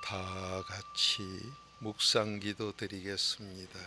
다 같이 묵상기도 드리겠습니다.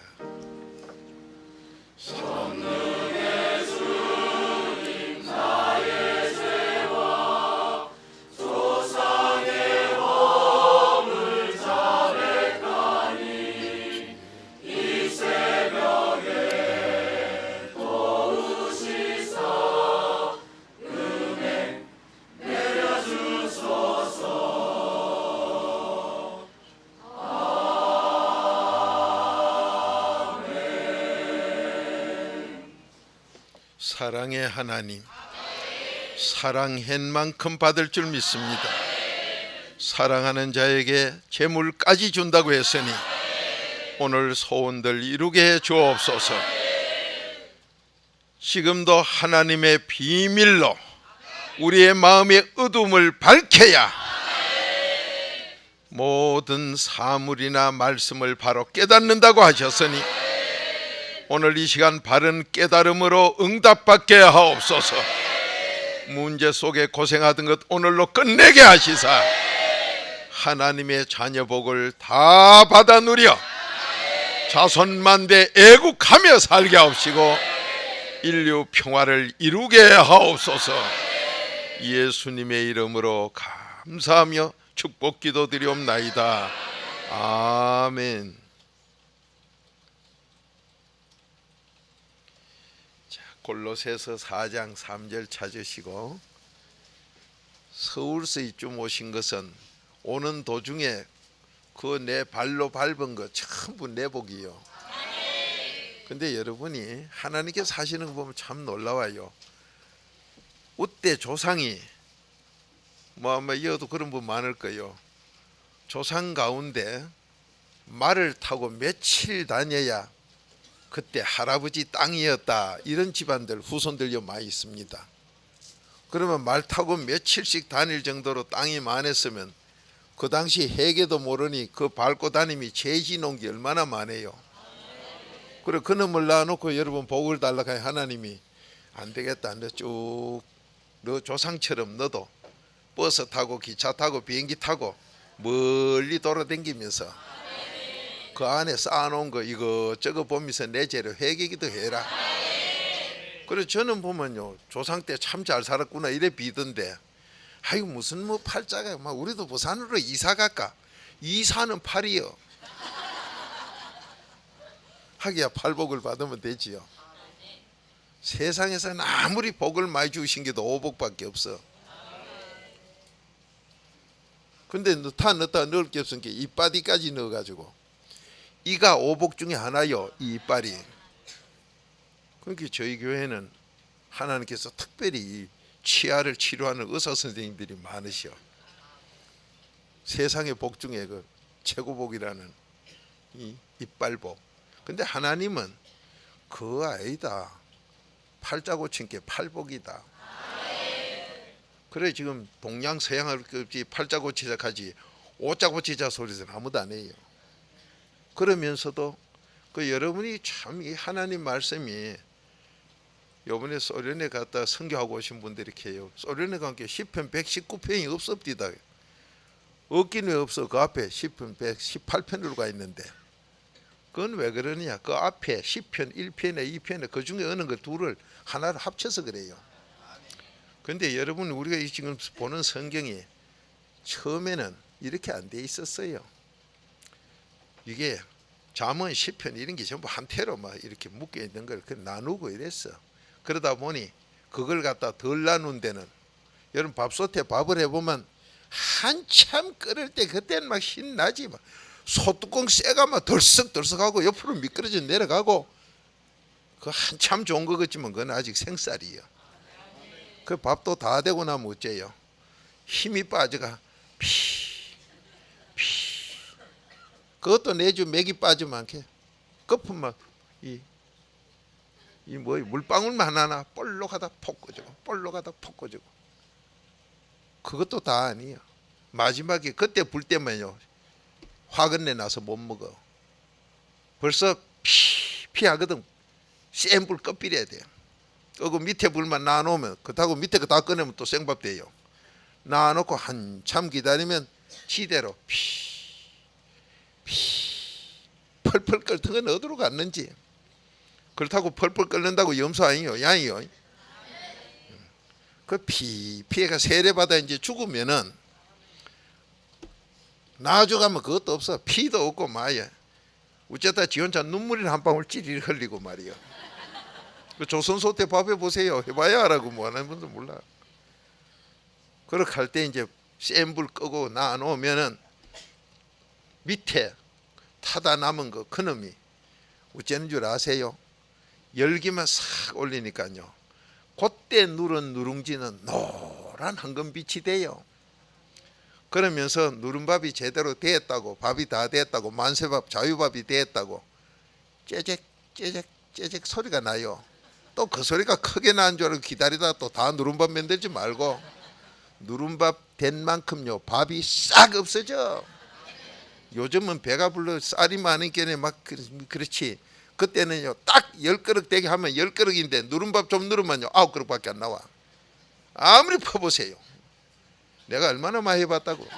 사랑의 하나님, 사랑한 만큼 받을 줄 믿습니다. 사랑하는 자에게 재물까지 준다고 했으니 오늘 소원들 이루게 해 주옵소서. 지금도 하나님의 비밀로 우리의 마음의 어둠을 밝혀야 모든 사물이나 말씀을 바로 깨닫는다고 하셨으니 오늘 이 시간 바른 깨달음으로 응답받게 하옵소서. 문제 속에 고생하던 것 오늘로 끝내게 하시사 하나님의 자녀 복을 다 받아 누려 자손만대 애국하며 살게 하옵시고 인류 평화를 이루게 하옵소서. 예수님의 이름으로 감사하며 축복 기도드리옵나이다. 아멘. 골로새서 4장 3절 찾으시고, 서울서 이쯤 오신 것은 오는 도중에 그 내 발로 밟은 거 전부 내 복이요. 근데 여러분이 하나님께서 하시는 거 보면 참 놀라워요. 우때 조상이 아마 이어도 그런 분 많을 거예요. 조상 가운데 말을 타고 며칠 다녀야 그때 할아버지 땅이었다, 이런 집안들 후손들이 많이 있습니다. 그러면 말 타고 며칠씩 다닐 정도로 땅이 많았으면 그 당시 해계도 모르니 그 밟고 다님이 죄지 놓은 게 얼마나 많아요. 그래 그놈을 낳아놓고 여러분 복을 달라고 하니 하나님이 안 되겠다, 너 조상처럼 너도 버스 타고 기차 타고 비행기 타고 멀리 돌아다니면서 그 안에 쌓아놓은 거 이거저거 보면서 내 죄를 회개기도 해라. 그래서 저는 보면요, 조상 때 참 잘 살았구나 이래 비던데, 아이고 무슨 뭐 팔자가 막 우리도 부산으로 이사 갈까? 이사는 팔이요. 하기야 팔복을 받으면 되지요. 세상에서는 아무리 복을 많이 주신 게도 오복밖에 없어. 근데 넣다 넣을 게 없으니까 이빠디까지 넣어가지고 이가 오복 중에 하나요, 이 이빨이. 그러니까 저희 교회는 하나님께서 특별히 치아를 치료하는 의사 선생님들이 많으셔. 세상의 복 중에 그 최고복이라는 이 이빨복. 근데 하나님은 그거 아니다. 팔자 고친 게 팔복이다. 그래 지금 동양 서양을 없이 팔자 고치자 하지 오자 고치자 소리는 아무도 안 해요. 그러면서도 그 여러분이 참 이 하나님 말씀이, 요번에 소련에 갔다 선교하고 오신 분들이 계세요. 소련에 간 게 시편 119편이 없습니다. 없긴 왜 없어. 그 앞에 시편 118편으로 가 있는데, 그건 왜 그러냐, 그 앞에 시편 1편에 2편에 그 중에 어느 거 둘을 하나를 합쳐서 그래요. 근데 여러분 우리가 지금 보는 성경이 처음에는 이렇게 안 돼 있었어요. 이게 잠언 시편 이런 게 전부 한태로 막 이렇게 묶여 있는 걸 나누고 이랬어. 그러다 보니 그걸 갖다 덜 나눈 데는, 여러분 밥솥에 밥을 해보면 한참 끓을 때 그때는 막 신나지, 막 소뚜껑 쇠가 막 덜썩덜썩하고 옆으로 미끄러져 내려가고, 그 한참 좋은 거 같지만 그건 아직 생쌀이에요. 그 밥도 다 되고 나면 어째요? 힘이 빠져가 그것도 내주 맥이 빠지면 않게 거품만 물방울만 하나하나 볼록하다 폭 꺼지고 볼록하다 폭 꺼지고, 그것도 다 아니에요. 마지막에 그때 불 때면요 화근내 나서 못 먹어. 벌써 피하거든. 센 불 꺼필해야 돼요. 그 밑에 불만 놔놓으면 그렇다고 밑에 거 다 꺼내면 또 생밥 돼요. 놔놓고 한참 기다리면 지대로 펄펄 끓던 건 어디로 갔는지. 그렇다고 펄펄 끓는다고 염소 아니요, 양이요. 그 피해가 세례받아 이제 죽으면은 나아져가면 그것도 없어. 피도 없고 말이야. 어쩌다 지 혼자 눈물이나 한 방울 찌릿 흘리고 말이야. 그 조선소 때 밥해 보세요. 해봐야 알아고 뭐 하는 분들 몰라. 그렇게 할 때 이제 센 불 끄고 놔놓으면은 밑에 타다 남은 거 그놈이 어쩌는 줄 아세요? 열기만 싹 올리니까요. 그때 누른 누룽지는 노란 황금빛이 돼요. 그러면서 누른밥이 제대로 됐다고, 밥이 다 됐다고, 만세밥 자유밥이 됐다고 째잭 째잭 째잭 소리가 나요. 또 그 소리가 크게 나는 줄 알고 기다리다 또 다 누른밥 만들지 말고 누른밥 된 만큼요 밥이 싹 없어져. 요즘은 배가 불러 쌀이 많으니까 막 그렇지. 그때는요 딱 10그릇 되게 하면 10그릇인데 누른밥 좀 누르면요 9그릇밖에 안 나와. 아무리 퍼보세요. 내가 얼마나 많이 해봤다고.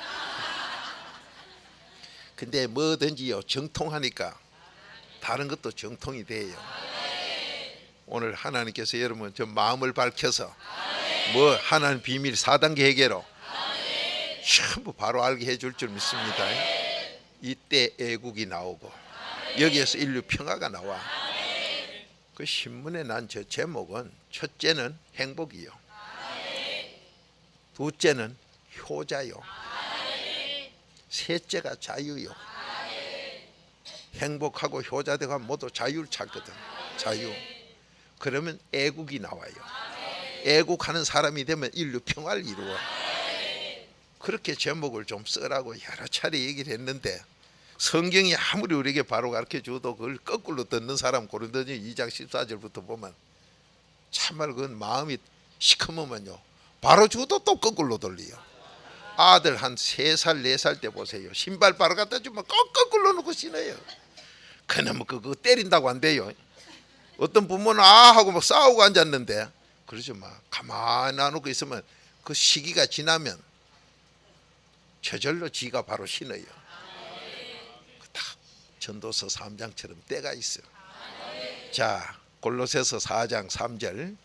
근데 뭐든지요 정통하니까 다른 것도 정통이 돼요. 오늘 하나님께서 여러분 저 마음을 밝혀서 뭐 하나님 비밀 4단계 해결로 전부 바로 알게 해줄 줄 믿습니다. 이때 애국이 나오고 여기에서 인류 평화가 나와. 그 신문에 난 저 제목은 첫째는 행복이요, 둘째는 효자요, 셋째가 자유요. 행복하고 효자되고 모두 자유를 찾거든. 자유. 그러면 애국이 나와요. 애국하는 사람이 되면 인류 평화를 이루어. 그렇게 제목을 좀 쓰라고 여러 차례 얘기를 했는데 성경이 아무리 우리에게 바로 가르쳐 줘도 그걸 거꾸로 듣는 사람 고린도전서 2장 14절부터 보면 참말로 그건 마음이 시커매면요 바로 줘도 또 거꾸로 돌려요. 아들 한 3살 4살 때 보세요. 신발 바로 갖다 주면 꼭 거꾸로 놓고 신어요. 그놈은 그거 때린다고 안 돼요. 어떤 부모는 아 하고 막 싸우고 앉았는데 그러지 마. 가만히 놔놓고 있으면 그 시기가 지나면 저절로 지가 바로 신어요. 딱 전도서 3장처럼 때가 있어. 자, 골로새서 4장 3절.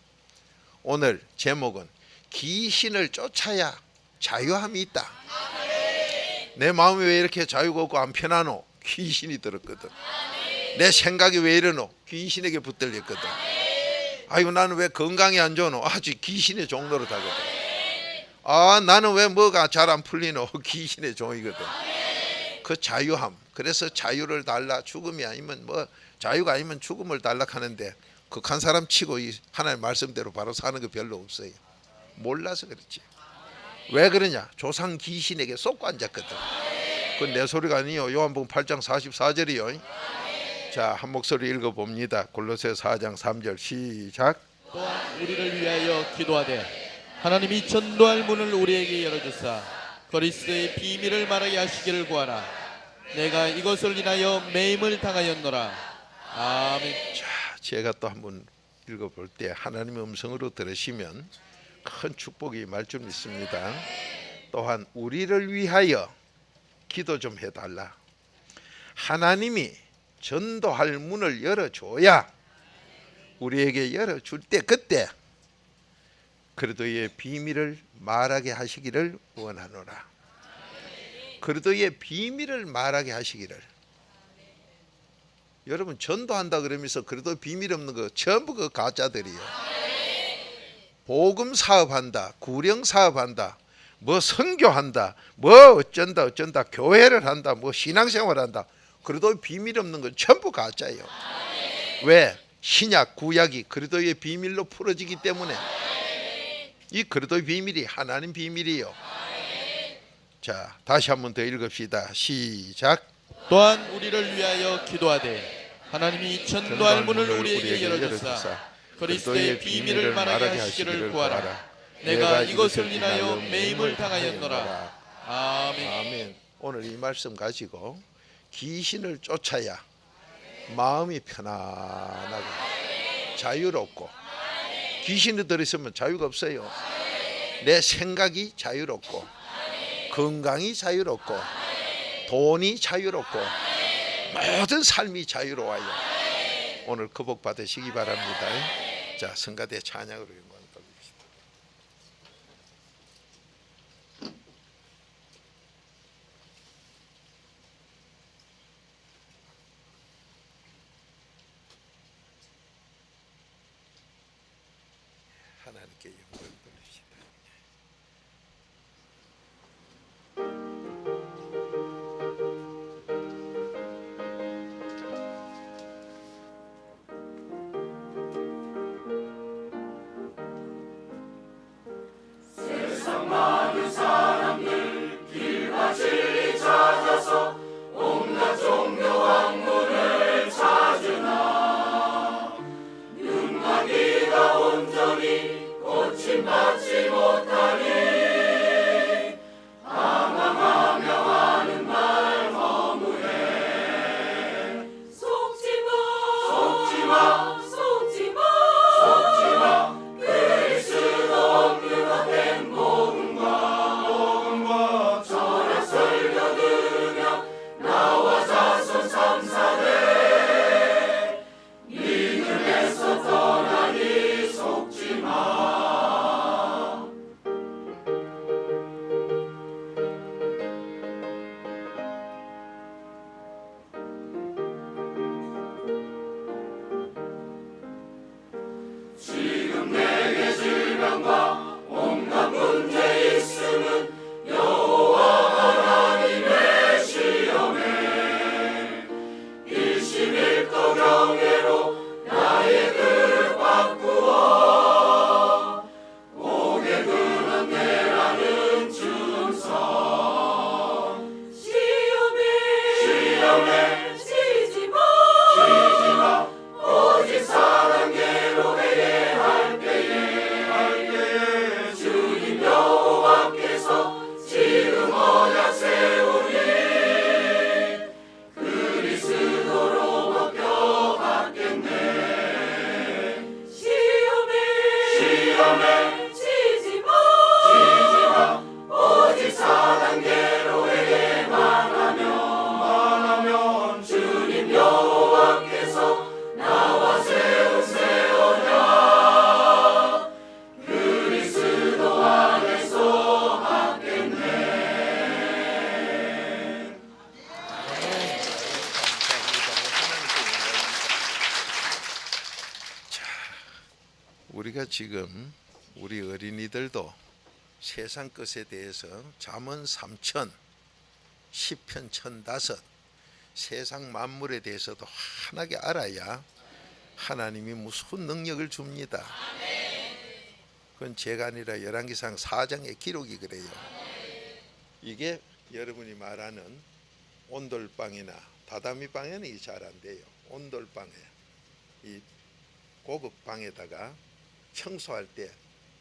오늘 제목은 귀신을 쫓아야 자유함이 있다. 내 마음이 왜 이렇게 자유가 없고 안 편하노? 귀신이 들었거든. 내 생각이 왜 이러노? 귀신에게 붙들렸거든. 아이고 나는 왜 건강이 안 좋노? 아주 귀신의 종로를 타거든. 아 나는 왜 뭐가 잘 안 풀리노? 귀신의 종이거든. 그 자유함. 그래서 자유를 달라. 죽음이 아니면 뭐 자유가 아니면 죽음을 달라 하는데 극한 사람 치고 이 하나님 말씀대로 바로 사는 거 별로 없어요. 몰라서 그렇지. 왜 그러냐? 조상 귀신에게 쏟고 앉았거든. 그건 내 소리가 아니요. 요한복음 8장 44절이요. 자, 한 목소리 읽어봅니다. 골로새 4장 3절 시작. 또한 우리를 위하여 기도하되 하나님이 전도할 문을 우리에게 열어주사 그리스도의 비밀을 말하게 하시기를 구하라. 내가 이것을 인하여 매임을 당하였노라. 아멘. 자, 제가 또 한번 읽어볼 때 하나님의 음성으로 들으시면 큰 축복이 임할 줄 믿습니다. 또한 우리를 위하여 기도 좀 해달라. 하나님이 전도할 문을 열어줘야 우리에게 열어줄 때 그때 그리스도의 비밀을 말하게 하시기를 원하노라. 그리스도의 비밀을 말하게 하시기를. 여러분 전도한다 그러면서 그리스도 비밀 없는 거 전부 그 가짜들이에요. 복음 사업한다, 구령 사업한다, 뭐 선교한다, 뭐 어쩐다 교회를 한다, 뭐 신앙생활한다. 그리스도의 비밀 없는 건 전부 가짜예요. 왜? 신약 구약이 그리스도의 비밀로 풀어지기 때문에. 이 그리스도의 비밀이 하나님 비밀이에요. 자, 다시 한 번 더 읽읍시다. 시작. 또한 우리를 위하여 기도하되 하나님이 전도할 문을 우리에게 열어주사 그리스도의 비밀을 말하게 하시기를 구하라. 내가 이것을 인하여 매임을 당하였노라. 아멘. 아멘. 오늘 이 말씀 가지고 귀신을 쫓아야 마음이 편안하고 자유롭고, 귀신이 들어있으면 자유가 없어요. 내 생각이 자유롭고, 건강이 자유롭고, 돈이 자유롭고, 모든 삶이 자유로워요. 오늘 그 복 받으시기 바랍니다. 자, 성가대 찬양으로 영광 돌립시다. 하나님께 영광 돌립시다. 우리가 지금 우리 어린이들도 세상 것에 대해서 잠언 3천, 시편 1005 세상 만물에 대해서도 환하게 알아야 하나님이 무슨 능력을 줍니다. 그건 제가 아니라 열왕기상 4장의 기록이 그래요. 이게 여러분이 말하는 온돌방이나 다다미 방에는 이게 잘 안 돼요. 온돌방에 이 고급 방에다가 청소할 때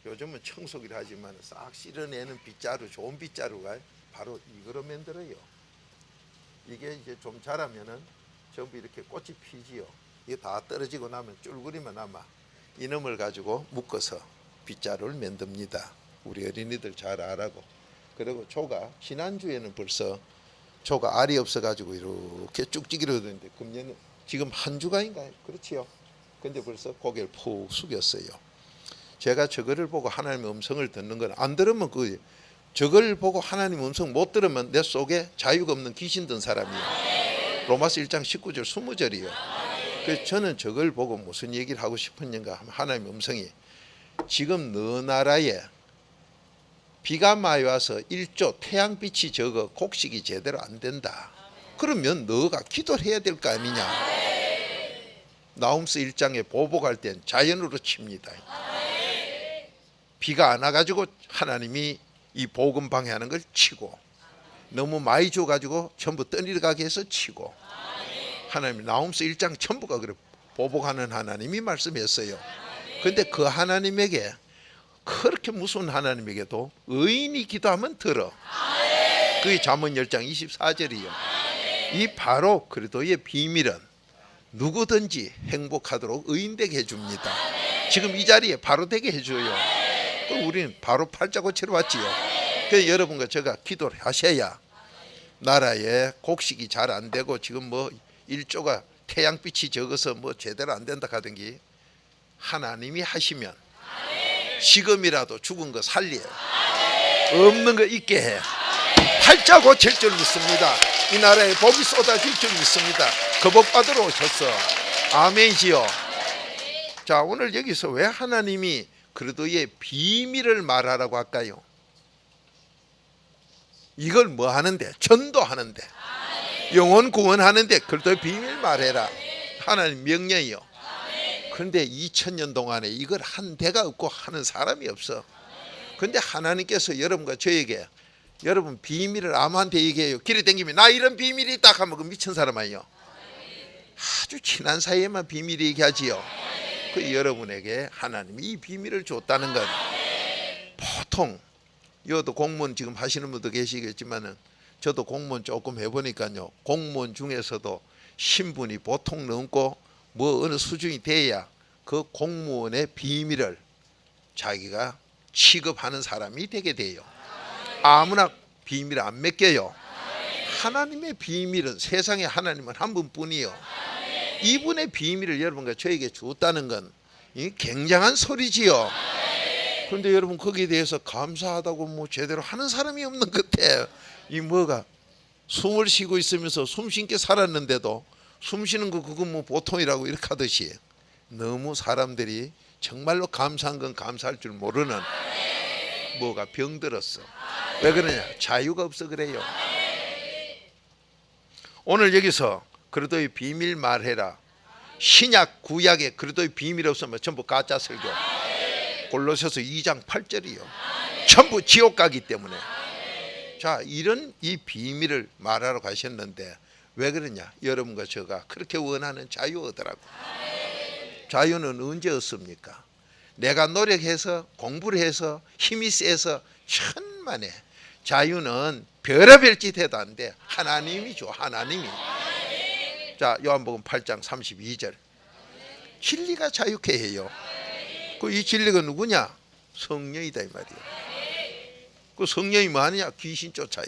요즘은 청소기를 하지만 싹 쓸어내는 빗자루, 좋은 빗자루가 바로 이거로 만들어요. 이게 이제 좀 자라면은 전부 이렇게 꽃이 피지요. 이게 다 떨어지고 나면 쫄그리만 남아 이놈을 가지고 묶어서 빗자루를 만듭니다. 우리 어린이들 잘 알아고. 그리고 조가 지난주에는 벌써 조가 알이 없어가지고 이렇게 쭉지기로 되는데 금년은 지금 한 주가인가요? 그렇지요. 근데 벌써 고개를 푹 숙였어요. 제가 저거를 보고 하나님의 음성을 듣는 건 안 들으면 저걸 보고 하나님 음성 못 들으면 내 속에 자유가 없는 귀신 든 사람이에요. 로마서 1장 19절 20절이요. 그래서 저는 저걸 보고 무슨 얘기를 하고 싶었는가 하면 하나님의 음성이 지금 너 나라에 비가 많이 와서 일조 태양빛이 적어 곡식이 제대로 안 된다. 그러면 너가 기도를 해야 될 거 아니냐. 나훔서 1장에 보복할 땐 자연으로 칩니다. 비가 안 와가지고 하나님이 이 복음 방해하는 걸 치고 너무 많이 줘가지고 전부 떠내려가게 해서 치고 하나님이 나훔서 1장 전부가 그래 보복하는 하나님이 말씀했어요. 근데 그 하나님에게 그렇게 무서운 하나님에게도 의인이 기도하면 들어. 그게 잠언 10장 24절이요. 이 바로 그리스도의 비밀은 누구든지 행복하도록 의인되게 해줍니다. 지금 이 자리에 바로 되게 해줘요. 우리는 바로 팔자고치러 왔지요. 그래서 여러분과 제가 기도를 하셔야 나라에 곡식이 잘 안 되고 지금 뭐 일조가 태양빛이 적어서 뭐 제대로 안 된다 하던기 하나님이 하시면 지금이라도 죽은 거 살려요. 없는 거 있게 해. 팔자 고칠 줄 믿습니다. 이 나라에 복이 쏟아질 줄 믿습니다. 그 복 받으러 오셨어. 아멘이지요. 자, 오늘 여기서 왜 하나님이 그리스도의 비밀을 말하라고 할까요? 이걸 뭐 하는데? 전도하는데, 영혼 구원하는데 그리스도의 비밀 말해라. 하나님 명령이요. 그런데 2000년 동안에 이걸 한 대가 없고 하는 사람이 없어. 그런데 하나님께서 여러분과 저에게 여러분 비밀을 아무한테 얘기해요. 길에 댕기면 나 이런 비밀이 있다 하면 그 미친 사람 아니요. 아주 친한 사이에만 비밀 얘기하지요. 그 여러분에게 하나님이 이 비밀을 줬다는 건 보통 여도 공무원 지금 하시는 분도 계시겠지만은 저도 공무원 조금 해보니까요. 공무원 중에서도 신분이 보통 넘고 뭐 어느 수준이 돼야 그 공무원의 비밀을 자기가 취급하는 사람이 되게 돼요. 아무나 비밀 안 맡겨요. 하나님의 비밀은 세상에 하나님은 한 분뿐이요. 이분의 비밀을 여러분과 저에게 줬다는 건 굉장한 소리지요. 그런데 여러분 거기에 대해서 감사하다고 뭐 제대로 하는 사람이 없는 것 같아. 이 뭐가 숨을 쉬고 있으면서 숨 쉬게 살았는데도 숨 쉬는 거 그거 뭐 보통이라고 이렇게 하듯이 너무 사람들이 정말로 감사한 건 감사할 줄 모르는 뭐가 병들었어. 왜 그러냐? 자유가 없어 그래요. 오늘 여기서 그리스도의 비밀 말해라. 신약 구약에 그리스도의 비밀 없으면 전부 가짜 설교. 골로새서 2장 8절이요. 전부 지옥 가기 때문에. 자, 이런 이 비밀을 말하러 가셨는데 왜 그러냐? 여러분과 저가 그렇게 원하는 자유 얻으라고. 자유는 언제 얻습니까? 내가 노력해서 공부를 해서 힘이 세서 천만에. 자유는 별의별 짓 해도 안 돼. 하나님이 줘. 하나님이. 자, 요한복음 8장 32절. 진리가 자유케 해요. 그 이 진리가 누구냐? 성령이다 이 말이에요. 그 성령이 뭐 하느냐? 귀신 쫓아요.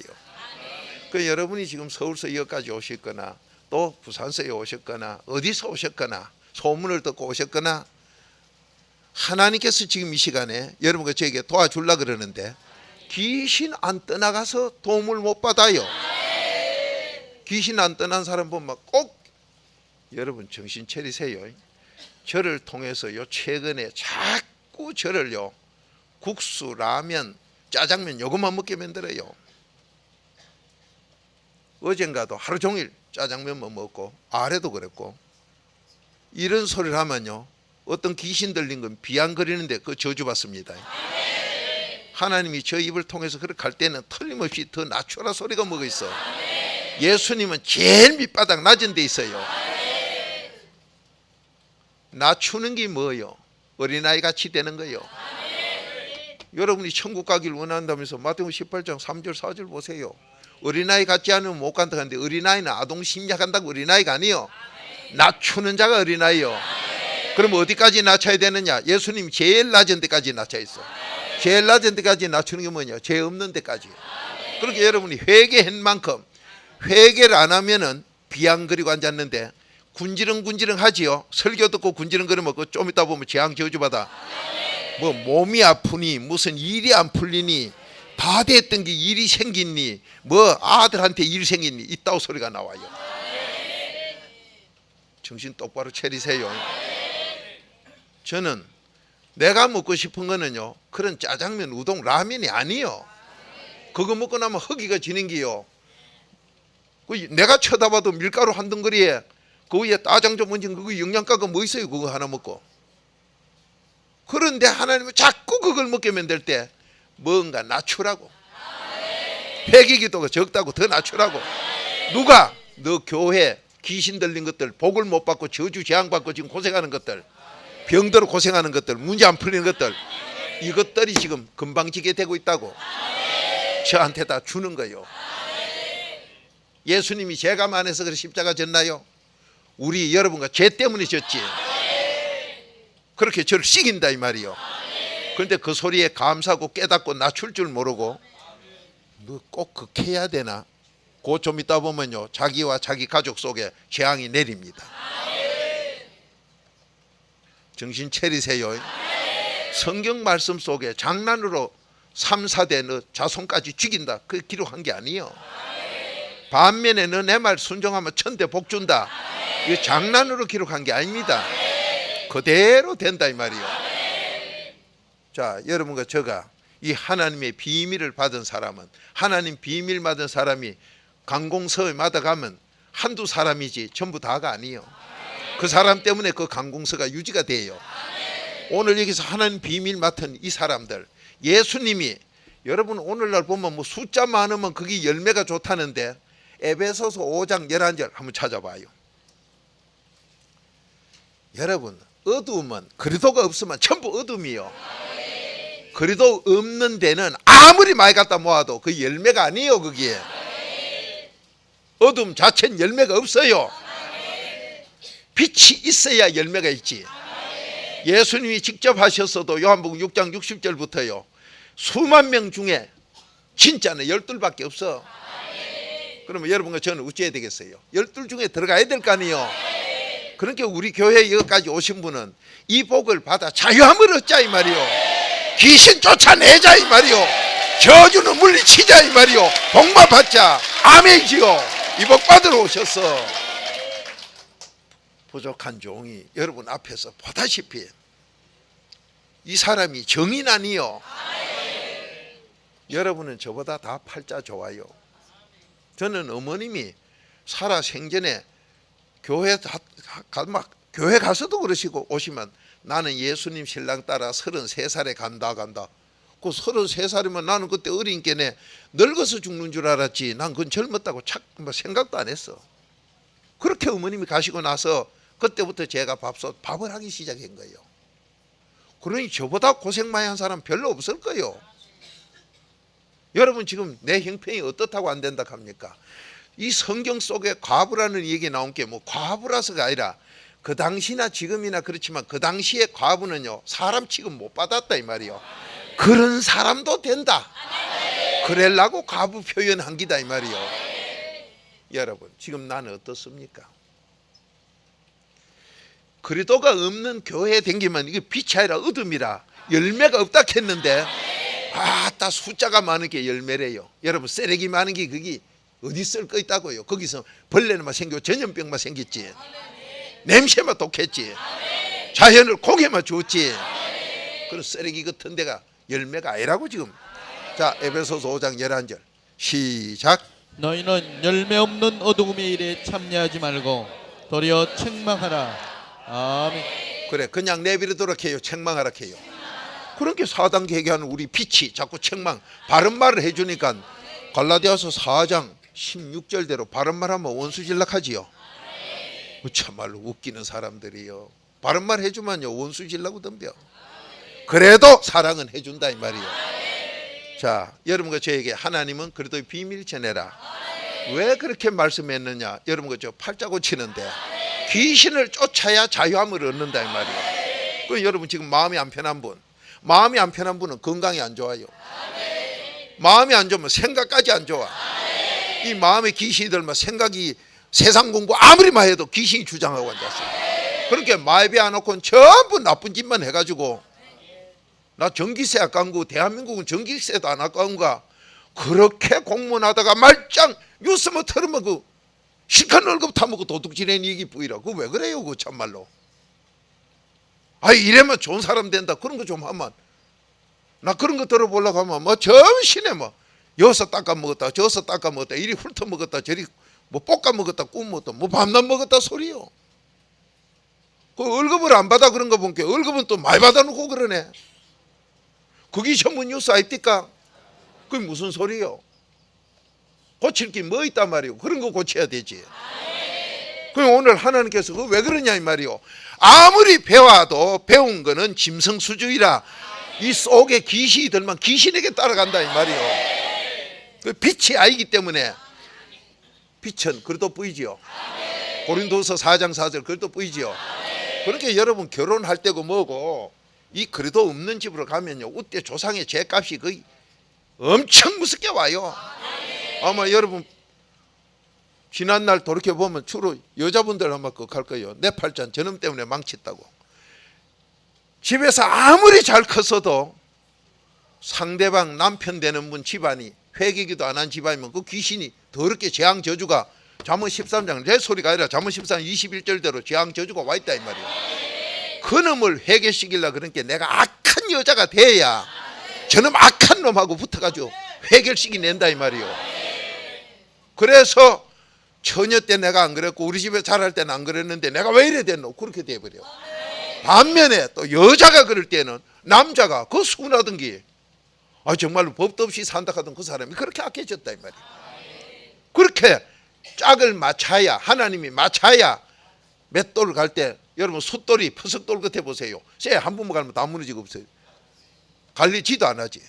그 여러분이 지금 서울서 여기까지 오셨거나 또 부산서에 오셨거나 어디서 오셨거나 소문을 듣고 오셨거나 하나님께서 지금 이 시간에 여러분과 저에게 도와주려고 그러는데 귀신 안 떠나가서 도움을 못 받아요. 귀신 안 떠난 사람 보면 꼭 여러분 정신 차리세요. 저를 통해서 요 최근에 자꾸 저를요 국수, 라면, 짜장면 요것만 먹게 만들어요. 어젠가도 하루 종일 짜장면만 먹고 아래도 그랬고 이런 소리를 하면요 어떤 귀신 들린 건 비양거리는데 그 저주받습니다. 하나님이 저 입을 통해서 그렇게 할 때는 틀림없이 더 낮춰라 소리가 뭐가 있어. 예수님은 제일 밑바닥 낮은 데 있어요. 낮추는 게 뭐예요? 어린아이 같이 되는 거예요. 여러분이 천국 가길 원한다면서 마태복음 18장 3절 4절 보세요. 어린아이 같지 않으면 못 간다 하는데 어린아이는 아동 심리학한다고 어린아이가 아니요. 낮추는 자가 어린아이요. 그럼 어디까지 낮춰야 되느냐? 예수님 제일 낮은 데까지 낮춰 있어. 제일 낮은 데까지 낮추는 게 뭐냐? 죄 없는 데까지. 그렇게 여러분이 회개한 만큼 회개를 안 하면은 비양거리고 앉았는데 군지렁군지렁 하지요. 설교 듣고 군지렁거리면 좀 이따 보면 재앙 저주받아. 뭐 몸이 아프니 무슨 일이 안 풀리니 다 됐던 게 일이 생기니 뭐 아들한테 일 생기니 이따오 소리가 나와요. 정신 똑바로 차리세요. 저는 내가 먹고 싶은 거는요 그런 짜장면, 우동, 라면이 아니요. 그거 먹고 나면 허기가 지는 게요. 내가 쳐다봐도 밀가루 한 덩어리에 그 위에 따장 좀 얹은 그거 영양가가 뭐 있어요? 그거 하나 먹고. 그런데 하나님은 자꾸 그걸 먹게 만들 때 뭔가 낮추라고. 회개기도가 적다고 더 낮추라고. 누가? 너 교회 귀신 들린 것들, 복을 못 받고 저주 재앙 받고 지금 고생하는 것들, 병들어 고생하는 것들, 문제 안 풀리는 것들, 이것들이 지금 금방지게 되고 있다고 저한테 다 주는 거예요. 예수님이 죄가 많아서 그래 십자가 졌나요? 우리 여러분과 죄 때문에 졌지. 그렇게 저를 시긴다 이 말이요. 그런데 그 소리에 감사하고 깨닫고 낮출 줄 모르고 너 꼭 그렇게 해야 되나? 그 좀 있다 보면요 자기와 자기 가족 속에 재앙이 내립니다. 정신 차리세요. 성경 말씀 속에 장난으로 3, 4대 너 자손까지 죽인다 그 기록한 게 아니에요. 반면에 너 내 말 순종하면 천대 복 준다 이거 장난으로 기록한 게 아닙니다. 그대로 된다 이 말이요. 자, 여러분과 제가 이 하나님의 비밀을 받은 사람은, 하나님 비밀 받은 사람이 강공서마다 가면 한두 사람이지 전부 다가 아니에요. 그 사람 때문에 그 강공서가 유지가 돼요. 오늘 여기서 하나님 비밀 맡은 이 사람들, 예수님이, 여러분 오늘날 보면 뭐 숫자 많으면 그게 열매가 좋다는데 에베소서 5장 11절 한번 찾아봐요. 여러분 어두움은 그리도가 없으면 전부 어둠이요. 그리도 없는 데는 아무리 많이 갖다 모아도 그 열매가 아니에요. 그게 어둠 자체는 열매가 없어요. 빛이 있어야 열매가 있지. 예수님이 직접 하셨어도 요한복음 6장 60절부터요 수만 명 중에 진짜는 12밖에 없어. 그러면 여러분과 저는 어찌해야 되겠어요? 12 중에 들어가야 될 거 아니에요. 그러니까 우리 교회 여기까지 오신 분은 이 복을 받아 자유함을 얻자 이 말이요. 귀신 쫓아내자 이 말이요. 저주는 물리치자 이 말이요. 복만 받자. 아멘이지요. 이 복 받으러 오셨어. 부족한 종이 여러분 앞에서 보다시피 이 사람이 정인 아니요. 여러분은 저보다 다 팔자 좋아요. 저는 어머님이 살아 생전에 교회 가서도 그러시고 오시면 나는 예수님 신랑 따라 33살에 간다. 그 33살이면 나는 그때 어린 게네 늙어서 죽는 줄 알았지. 난 그건 젊었다고 생각도 안 했어. 그렇게 어머님이 가시고 나서 그때부터 제가 밥을 하기 시작한 거예요. 그러니 저보다 고생 많이 한 사람 별로 없을 거예요. 여러분 지금 내 형편이 어떻다고 안 된다 합니까? 이 성경 속에 과부라는 얘기 나온 게 뭐 과부라서가 아니라 그 당시나 지금이나 그렇지만 그 당시에 과부는요 사람 취급 못 받았다 이 말이요. 그런 사람도 된다. 그래라고 과부 표현한 기다 이 말이요. 여러분 지금 나는 어떻습니까? 그리도가 없는 교회에 댕기면 이게 빛이 아니라 어둠이라 열매가 없다 했는데 아따 숫자가 많은 게 열매래요. 여러분 쓰레기 많은 게 그게 어디 쓸 거 있다고요. 거기서 벌레만 생기고 전염병만 생겼지. 냄새만 독했지. 자연을 고개만 줬지. 그런 쓰레기 같은 데가 열매가 아니라고 지금. 자 에베소서 5장 11절 시작. 너희는 열매 없는 어두움의 일에 참여하지 말고 도리어 책망하라. 아멘. 그래 그냥 내버려두라 해요. 책망하라 해요. 그렇게 4단계 얘기하는 우리 빛이 자꾸 책망 바른 말을 해주니까 갈라디아서 4장 16절대로 바른 말하면 원수질락하지요. 참말로 웃기는 사람들이요. 바른 말 해주면요 원수질라고 덤벼. 그래도 사랑은 해준다 이 말이에요. 자 여러분과 저에게 하나님은 그래도 비밀 전해라. 왜 그렇게 말씀했느냐. 여러분과 저 팔자 고치는데 귀신을 쫓아야 자유함을 얻는다 이 말이에요. 그럼 여러분 지금 마음이 안 편한 분, 마음이 안 편한 분은 건강이 안 좋아요. 마음이 안 좋으면 생각까지 안 좋아. 이 마음에 귀신이 들면 생각이 세상 공부 아무리 많이 해도 귀신이 주장하고 앉았어. 그렇게 마에비 안 놓고는 전부 나쁜 짓만 해가지고 나 전기세 아까운 거 대한민국은 전기세도 안 아까운가. 그렇게 공무원하다가 말짱 뉴스만 틀으면 그 실컷 월급 타먹고 도둑질하는 얘기 뿌이라. 그거 왜 그래요 그거 참말로. 이래면 좋은 사람 된다 그런 거 좀 하면 나 그런 거 들어보려고 하면 뭐 점심에 뭐 여기서 닦아 먹었다 저기서 닦아 먹었다 이리 훑어 먹었다 저리 뭐 볶아 먹었다 구워 먹었다 뭐 밤낮 먹었다 소리요. 그 월급을 안 받아 그런 거 보니까 월급은 또 많이 받아놓고 그러네. 그게 전문 뉴스 아닙니까? 그게 무슨 소리요? 고칠 게 뭐 있단 말이요. 그런 거 고쳐야 되지. 그럼 오늘 하나님께서 그거 왜 그러냐 이 말이요. 아무리 배워도 배운 거는 짐승수주의라. 이 속에 귀신이 들면 귀신에게 따라간다 이 말이요. 그 빛이 아니기 때문에 빛은 그래도 보이지요. 고린도서 4장 4절 그래도 보이지요. 그렇게 여러분 결혼할 때고 뭐고 이 그래도 없는 집으로 가면요 우때 조상의 죄값이 거의 엄청 무섭게 와요. 아마 여러분 지난날 돌이켜보면 주로 여자분들 아마 그할 거예요. 내 팔자는 저놈 때문에 망쳤다고. 집에서 아무리 잘 컸어도 상대방 남편 되는 분 집안이 회개기도 안 한 집안이면 그 귀신이 더럽게 재앙 저주가 잠언 13장 내 소리가 아니라 잠언 13장 21절대로 재앙 저주가 와 있다 이 말이에요. 그놈을 회개시키려고 그러니까 내가 악한 여자가 돼야 저놈 악한 놈하고 붙어가지고 회개시키 낸다 이 말이에요. 그래서 처녀 때 내가 안 그랬고 우리 집에 자랄 때는 안 그랬는데 내가 왜 이래 됐노? 그렇게 돼버려. 반면에 또 여자가 그럴 때는 남자가 그 순하던 게 정말로 법도 없이 산다 하던 그 사람이 그렇게 악해졌다 이 말이에요. 그렇게 짝을 맞춰야 하나님이 맞춰야 맷돌 갈 때 여러분 숫돌이 퍼석돌 끝에 보세요. 쇠 한 번만 갈면 다 무너지고 없어요. 갈리지도 안 하지.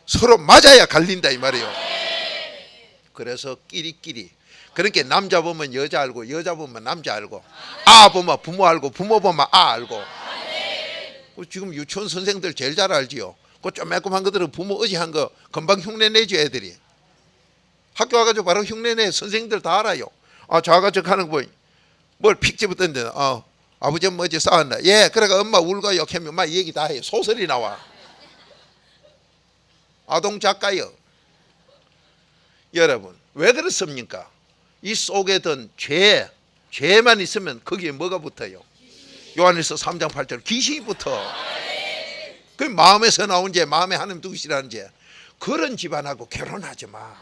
서로 맞아야 갈린다 이 말이에요. 그래서 끼리끼리 그렇게 남자 보면 여자 알고 여자 보면 남자 알고 아 보면 부모 알고 부모 보면 아 알고. 지금 유치원 선생들 제일 잘 알지요. 그 쪼매끔한 것들은 부모 의지한 거 금방 흉내 내죠 애들이. 학교 와가지고 바로 흉내 내. 선생님들 다 알아요. 저와가지고 하는 거 뭘 픽 집었던데 아버지 엄마 어제 싸웠나? 예 그래가 엄마 울고 욕하면 엄마 얘기 다 해요. 소설이 나와. 아동 작가요. 여러분 왜 그렇습니까? 이 속에 든 죄만 있으면 거기에 뭐가 붙어요? 요한일서 3장 8절 귀신이 붙어. 그 마음에서 나온 죄, 마음에 하나님 두시라는 죄. 그런 집안하고 결혼하지 마.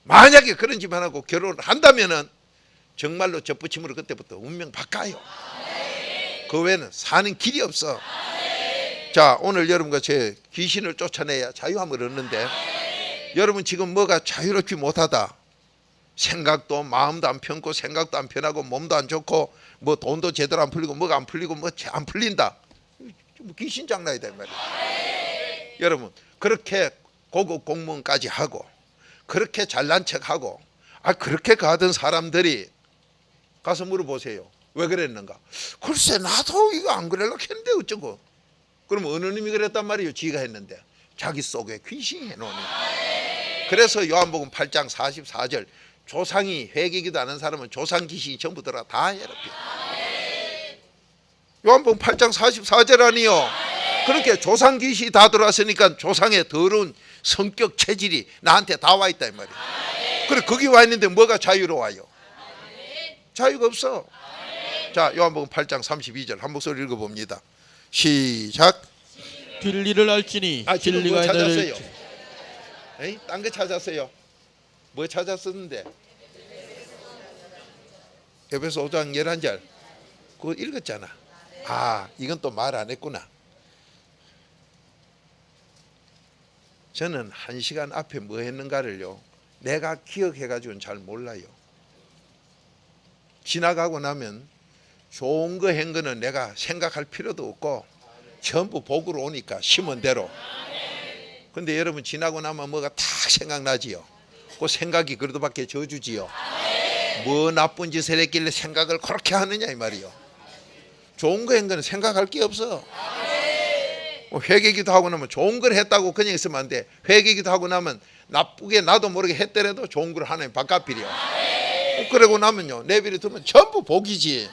만약에 그런 집안하고 결혼을 한다면은 정말로 접붙임으로 그때부터 운명 바꿔요. 그 외에는 사는 길이 없어. 자 오늘 여러분과 제 귀신을 쫓아내야 자유함을 얻는데 여러분 지금 뭐가 자유롭지 못하다. 생각도 마음도 안 편고 생각도 안 편하고 몸도 안 좋고 뭐 돈도 제대로 안 풀리고 뭐가 안 풀리고 뭐 안 풀린다. 귀신 장난이다 이 말이에요. 여러분 그렇게 고급 공무원까지 하고 그렇게 잘난 척하고 그렇게 가던 사람들이 가서 물어보세요. 왜 그랬는가? 글쎄 나도 이거 안 그러려고 했는데 어쩌고. 그러면 어느 놈이 그랬단 말이에요. 지가 했는데 자기 속에 귀신이 해놓으니. 그래서 요한복음 8장 44절 조상이 회개기도 않은 사람은 조상 귀신이 전부 들어 다 해롭혀. 요한복음 8장 44절 아니요. 그렇게 조상 귀신이 다 들어왔으니까 조상의 더러운 성격 체질이 나한테 다 와 있다 이 말이에요. 그래 거기 와 있는데 뭐가 자유로워요? 자유가 없어. 자 요한복음 8장 32절 한 목소리 읽어봅니다. 시작. 진리를 알지니 지금 진리가 뭐 찾았어요? 너를 딴 거 찾았어요? 뭐 찾았었는데? 에베소 5장 11절 그거 읽었잖아. 이건 또 말 안 했구나. 저는 1시간 앞에 뭐 했는가를요 내가 기억해가지고는 잘 몰라요. 지나가고 나면 좋은 거 한 거는 내가 생각할 필요도 없고 전부 복으로 오니까 심은 대로. 근데 여러분 지나고 나면 뭐가 탁 생각나지요. 그 생각이 그래도밖에 저주지요. 뭐 나쁜 짓을 했길래 생각을 그렇게 하느냐 이 말이요. 좋은 거 한 거는 생각할 게 없어. 회개기도 하고 나면 좋은 걸 했다고 그냥 있으면 안 돼. 회개기도 하고 나면 나쁘게 나도 모르게 했더라도 좋은 걸 하나님 바깥비려. 그러고 나면요 내비를 두면 전부 복이지.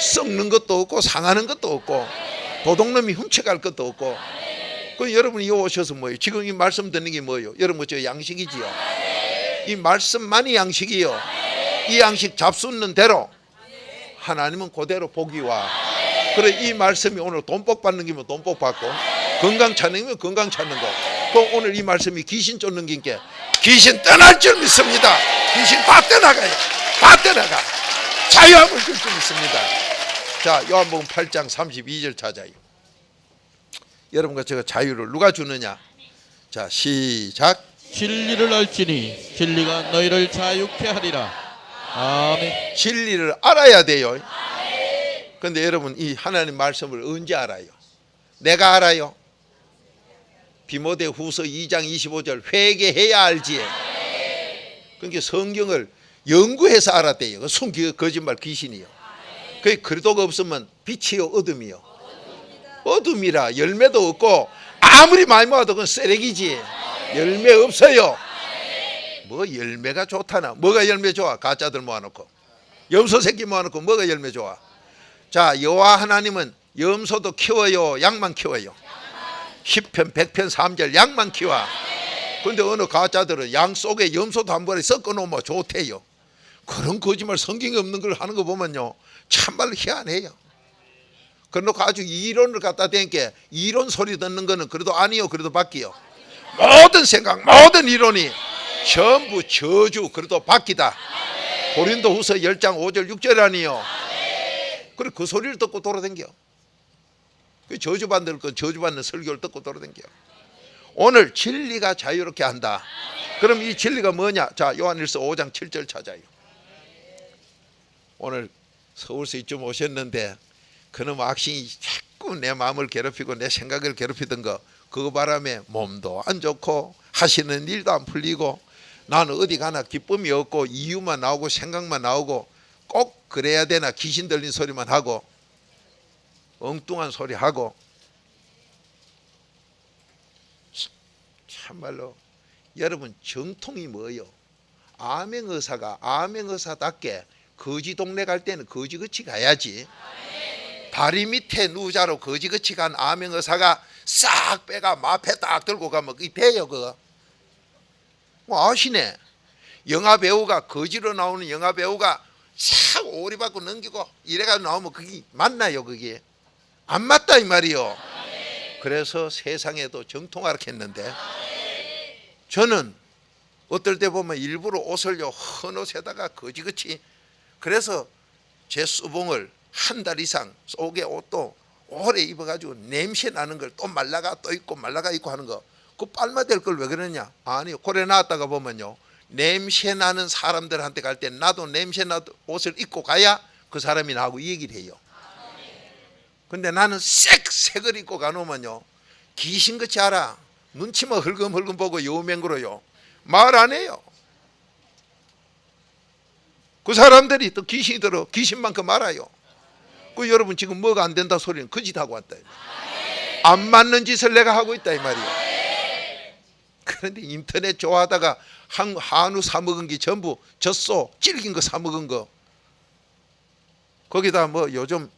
썩는 것도 없고 상하는 것도 없고 도둑놈이 훔쳐갈 것도 없고. 그 여러분이 이 오셔서 뭐예요? 지금 이 말씀 듣는 게 뭐예요? 여러분 저 양식이지요. 이 말씀만이 양식이요. 이 양식 잡수는 대로 하나님은 그대로 복이 와. 그래 이 말씀이 오늘 돈복 받는 기면 돈복 받고 건강 찾는 기면 건강 찾는 거. 그 오늘 이 말씀이 귀신 쫓는 기니까 귀신 떠날 줄 믿습니다. 귀신 다 떠나가요. 다 떠나가. 자유함을 줄 줄 믿습니다. 자 요한복음 8장 32절 찾아요. 여러분과 제가 자유를 누가 주느냐? 자 시작. 진리를 알지니 진리가 너희를 자유케 하리라. 아멘. 진리를 알아야 돼요. 그런데 여러분 이 하나님 말씀을 언제 알아요? 내가 알아요. 디모데 후서 2장 25절 회개해야 알지. 그러니까 성경을 연구해서 알았대요. 숨기 거짓말 귀신이요. 그 그리도가 없으면 빛이요 어둠이요. 어둠이라 열매도 없고 아무리 많이 모아도 그건 쓰레기지. 열매 없어요. 뭐 열매가 좋다나. 뭐가 열매 좋아? 가짜들 모아놓고 염소 새끼 모아놓고 뭐가 열매 좋아? 자, 여호와 하나님은 염소도 키워요, 양만 키워요? 10편 100편 3절 양만 키워. 근데 어느 가짜들은 양 속에 염소도 한 번에 섞어놓으면 좋대요. 그런 거짓말 성경에 없는 걸 하는 거 보면요 참말로 희한해요. 그래놓고 아주 이론을 갖다 대니까 이론 소리 듣는 거는 그래도 아니요 그래도 바뀌요. 모든 생각 모든 이론이 전부 저주 그래도 바뀌다. 고린도후서 10장 5절 6절 아니요. 그래 그 소리를 듣고 돌아댕겨. 그 저주받는 건 저주받는 설교를 듣고 돌아댕겨. 오늘 진리가 자유롭게 한다. 그럼 이 진리가 뭐냐? 자, 요한일서 5장 7절 찾아요. 오늘 서울서 이쯤 오셨는데 그놈 악신이 자꾸 내 마음을 괴롭히고 내 생각을 괴롭히던 거 그 바람에 몸도 안 좋고 하시는 일도 안 풀리고 나는 어디 가나 기쁨이 없고 이유만 나오고 생각만 나오고 꼭 그래야 되나 귀신 들린 소리만 하고 엉뚱한 소리 하고 참말로 여러분 정통이 뭐예요? 암행의사가 암행의사답게 거지 동네 갈 때는 거지같이 가야지. 다리 밑에 누자로 거지같이 간 암행의사가 싹 빼가 마패 딱 들고 가면 그게 돼요 그거? 뭐 아시네. 영화배우가 거지로 나오는 영화배우가 싹 오리받고 넘기고 이래가 나오면 그게 맞나요? 그게 안 맞다 이 말이요. 그래서 세상에도 정통하라 했는데 저는 어떨 때 보면 일부러 옷을요 헌 옷에다가 거지같이 그래서 제 수봉을 한 달 이상 속에 옷도 오래 입어가지고 냄새 나는 걸 또 말라가 또 입고 말라가 입고 하는 거 그 빨마될 걸 왜 그러냐? 아니요. 고래 나왔다가 보면요 냄새 나는 사람들한테 갈 때 나도 냄새 나는 옷을 입고 가야 그 사람이 나하고 이 얘기를 해요. 근데 나는 색을 입고 가놓으면요 귀신같이 알아. 눈치만 흘금흘금 보고 여우맹구로요 말 안 해요. 그 사람들이 또 귀신이 들어 귀신만큼 알아요. 그 여러분 지금 뭐가 안 된다 소리는 그 짓 하고 왔다. 안 맞는 짓을 내가 하고 있다 이 말이에요. 그런데 인터넷 좋아하다가 한우 사 먹은 게 전부 젖소 질긴 거 사 먹은 거 거기다 뭐 요즘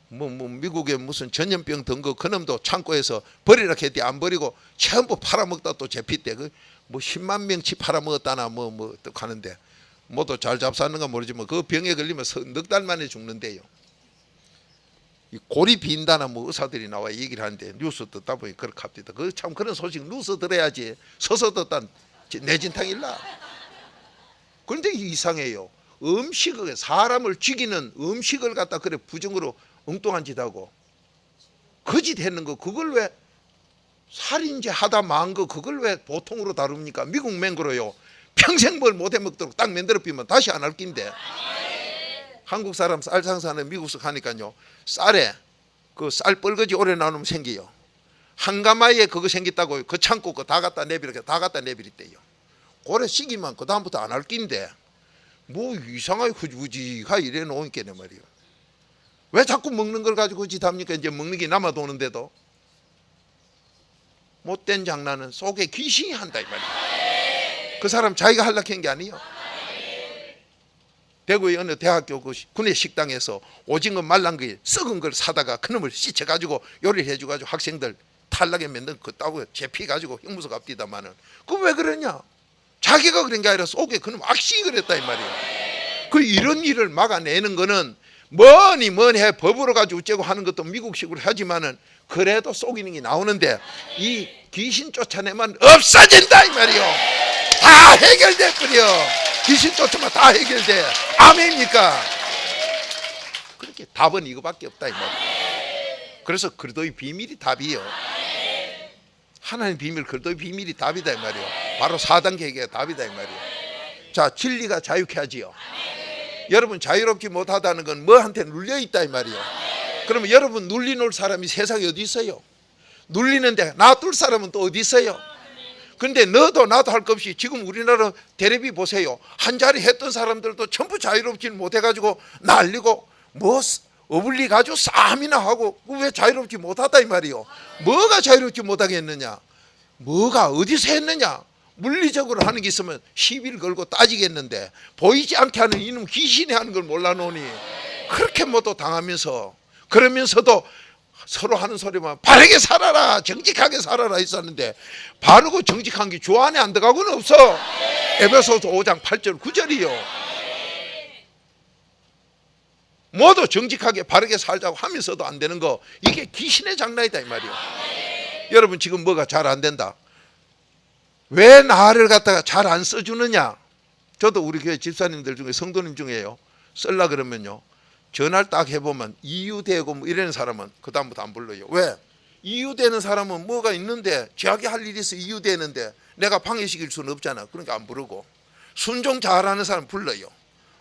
뭐 미국에 무슨 전염병 든 거 그놈도 창고에서 버리라 했더니 안 버리고 전부 팔아먹다 또 잡혔대. 그 뭐 10만 명치 팔아먹었다나 뭐 또 하는데 뭐도 잘 잡사는가 모르지만 그 병에 걸리면 넉 달 만에 죽는데요. 이 골이 빈다나 뭐 의사들이 나와 얘기를 하는데 뉴스 듣다 보니 그렇게 합니다. 그 참 그런 소식 뉴스 들어야지 서서 듣다 내진탕 일나. 그런데 이상해요. 음식을 사람을 죽이는 음식을 갖다 그래 부정으로 엉뚱한 짓 하고 그 짓 했는 거 그걸 왜 살인죄 하다 망한 거 그걸 왜 보통으로 다룹니까? 미국 맹그로요 평생 뭘 못해 먹도록 딱 만들어 비면 다시 안 할 낀데 한국 사람 쌀 장사는 미국서 가니까요 쌀에 그 쌀 뻘거지 오래 나오면 생겨요. 한 가마에 그거 생겼다고 그 창고 거 다 갖다 내비려 다 갖다 내비렸대요. 고래 시기만 그 다음부터 안 할 낀데 뭐 이상하게 후지후지가 이래 놓으니까 내 말이에요. 왜 자꾸 먹는 걸 가지고 짓합니까? 이제 먹는 게 남아 도는데도 못된 장난은 속에 귀신이 한다 이 말이에요. 그 사람 자기가 하려고 한 게 아니에요. 대구의 어느 대학교 그 군내 식당에서 오징어 말란 거 썩은 걸 사다가 그놈을 씻어가지고 요리를 해줘가지고 학생들 탈락에 만든 그 따고 제피가지고 형무소 갑디다마는 그 왜 그러냐? 자기가 그런 게 아니라 속에 그놈 악신이 그랬다 이 말이에요. 그 이런 일을 막아내는 거는 뭐니 해 법으로 가지고 어쩌고 하는 것도 미국식으로 하지만은 그래도 속이는 게 나오는데 이 귀신 쫓아내면 없어진다 이 말이요. 다 해결돼 버려. 귀신 쫓아면 다 해결돼. 아멘입니까? 그렇게 답은 이거밖에 없다 이 말이에요. 그래서 그리스도의 비밀이 답이요. 하나님 비밀 그리스도의 비밀이 답이다 이 말이에요. 바로 4단계 해결이 답이다 이 말이에요. 자, 진리가 자유케 하지요. 여러분 자유롭지 못하다는 건 뭐한테 눌려 있다 이 말이에요. 그러면 여러분 눌리놓을 사람이 세상에 어디 있어요? 눌리는데 놔둘 사람은 또 어디 있어요? 근데 너도 나도 할 것 없이 지금 우리나라 텔레비 보세요. 한 자리 했던 사람들도 전부 자유롭지 못해가지고 날리고 뭐 어불리 가지고 싸움이나 하고 왜 자유롭지 못하다 이 말이에요. 뭐가 자유롭지 못하게 했느냐? 뭐가 어디서 했느냐? 물리적으로 하는 게 있으면 시비를 걸고 따지겠는데 보이지 않게 하는 이놈 귀신이 하는 걸 몰라놓으니 그렇게 모두 당하면서, 그러면서도 서로 하는 소리만 바르게 살아라, 정직하게 살아라 있었는데 바르고 정직한 게 주 안에 안 들어가고는 없어. 에베소서 5장 8절 9절이요. 모두 정직하게 바르게 살자고 하면서도 안 되는 거, 이게 귀신의 장난이다 이 말이요. 여러분 지금 뭐가 잘 안 된다. 왜 나를 갖다가 잘 안 써주느냐. 저도 우리 교회 집사님들 중에, 성도님 중에요, 쓸라 그러면요 전화를 딱 해보면 이유되고 뭐 이러는 사람은 그 다음부터 안 불러요. 왜? 이유되는 사람은 뭐가 있는데, 자기 할 일이 있어 이유되는데 내가 방해시킬 수는 없잖아. 그러니까 안 부르고. 순종 잘하는 사람 불러요.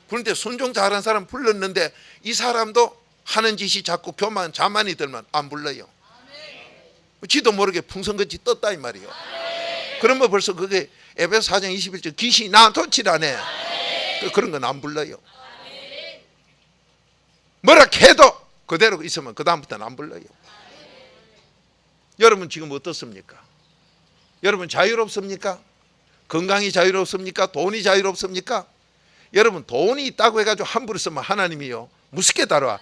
그런데 순종 잘하는 사람 불렀는데 이 사람도 하는 짓이 자꾸 교만 자만이 들면 안 불러요. 지도 모르게 풍선같이 떴다 이 말이요. 그러면 벌써 그게 에베소 4장 21절 귀신이 나 도치라네. 그런 건 안 불러요. 뭐라 해도 그대로 있으면 그 다음부터는 안 불러요. 여러분 지금 어떻습니까? 여러분 자유롭습니까? 건강이 자유롭습니까? 돈이 자유롭습니까? 여러분 돈이 있다고 해가지고 함부로 쓰면 하나님이요 무섭게 다뤄.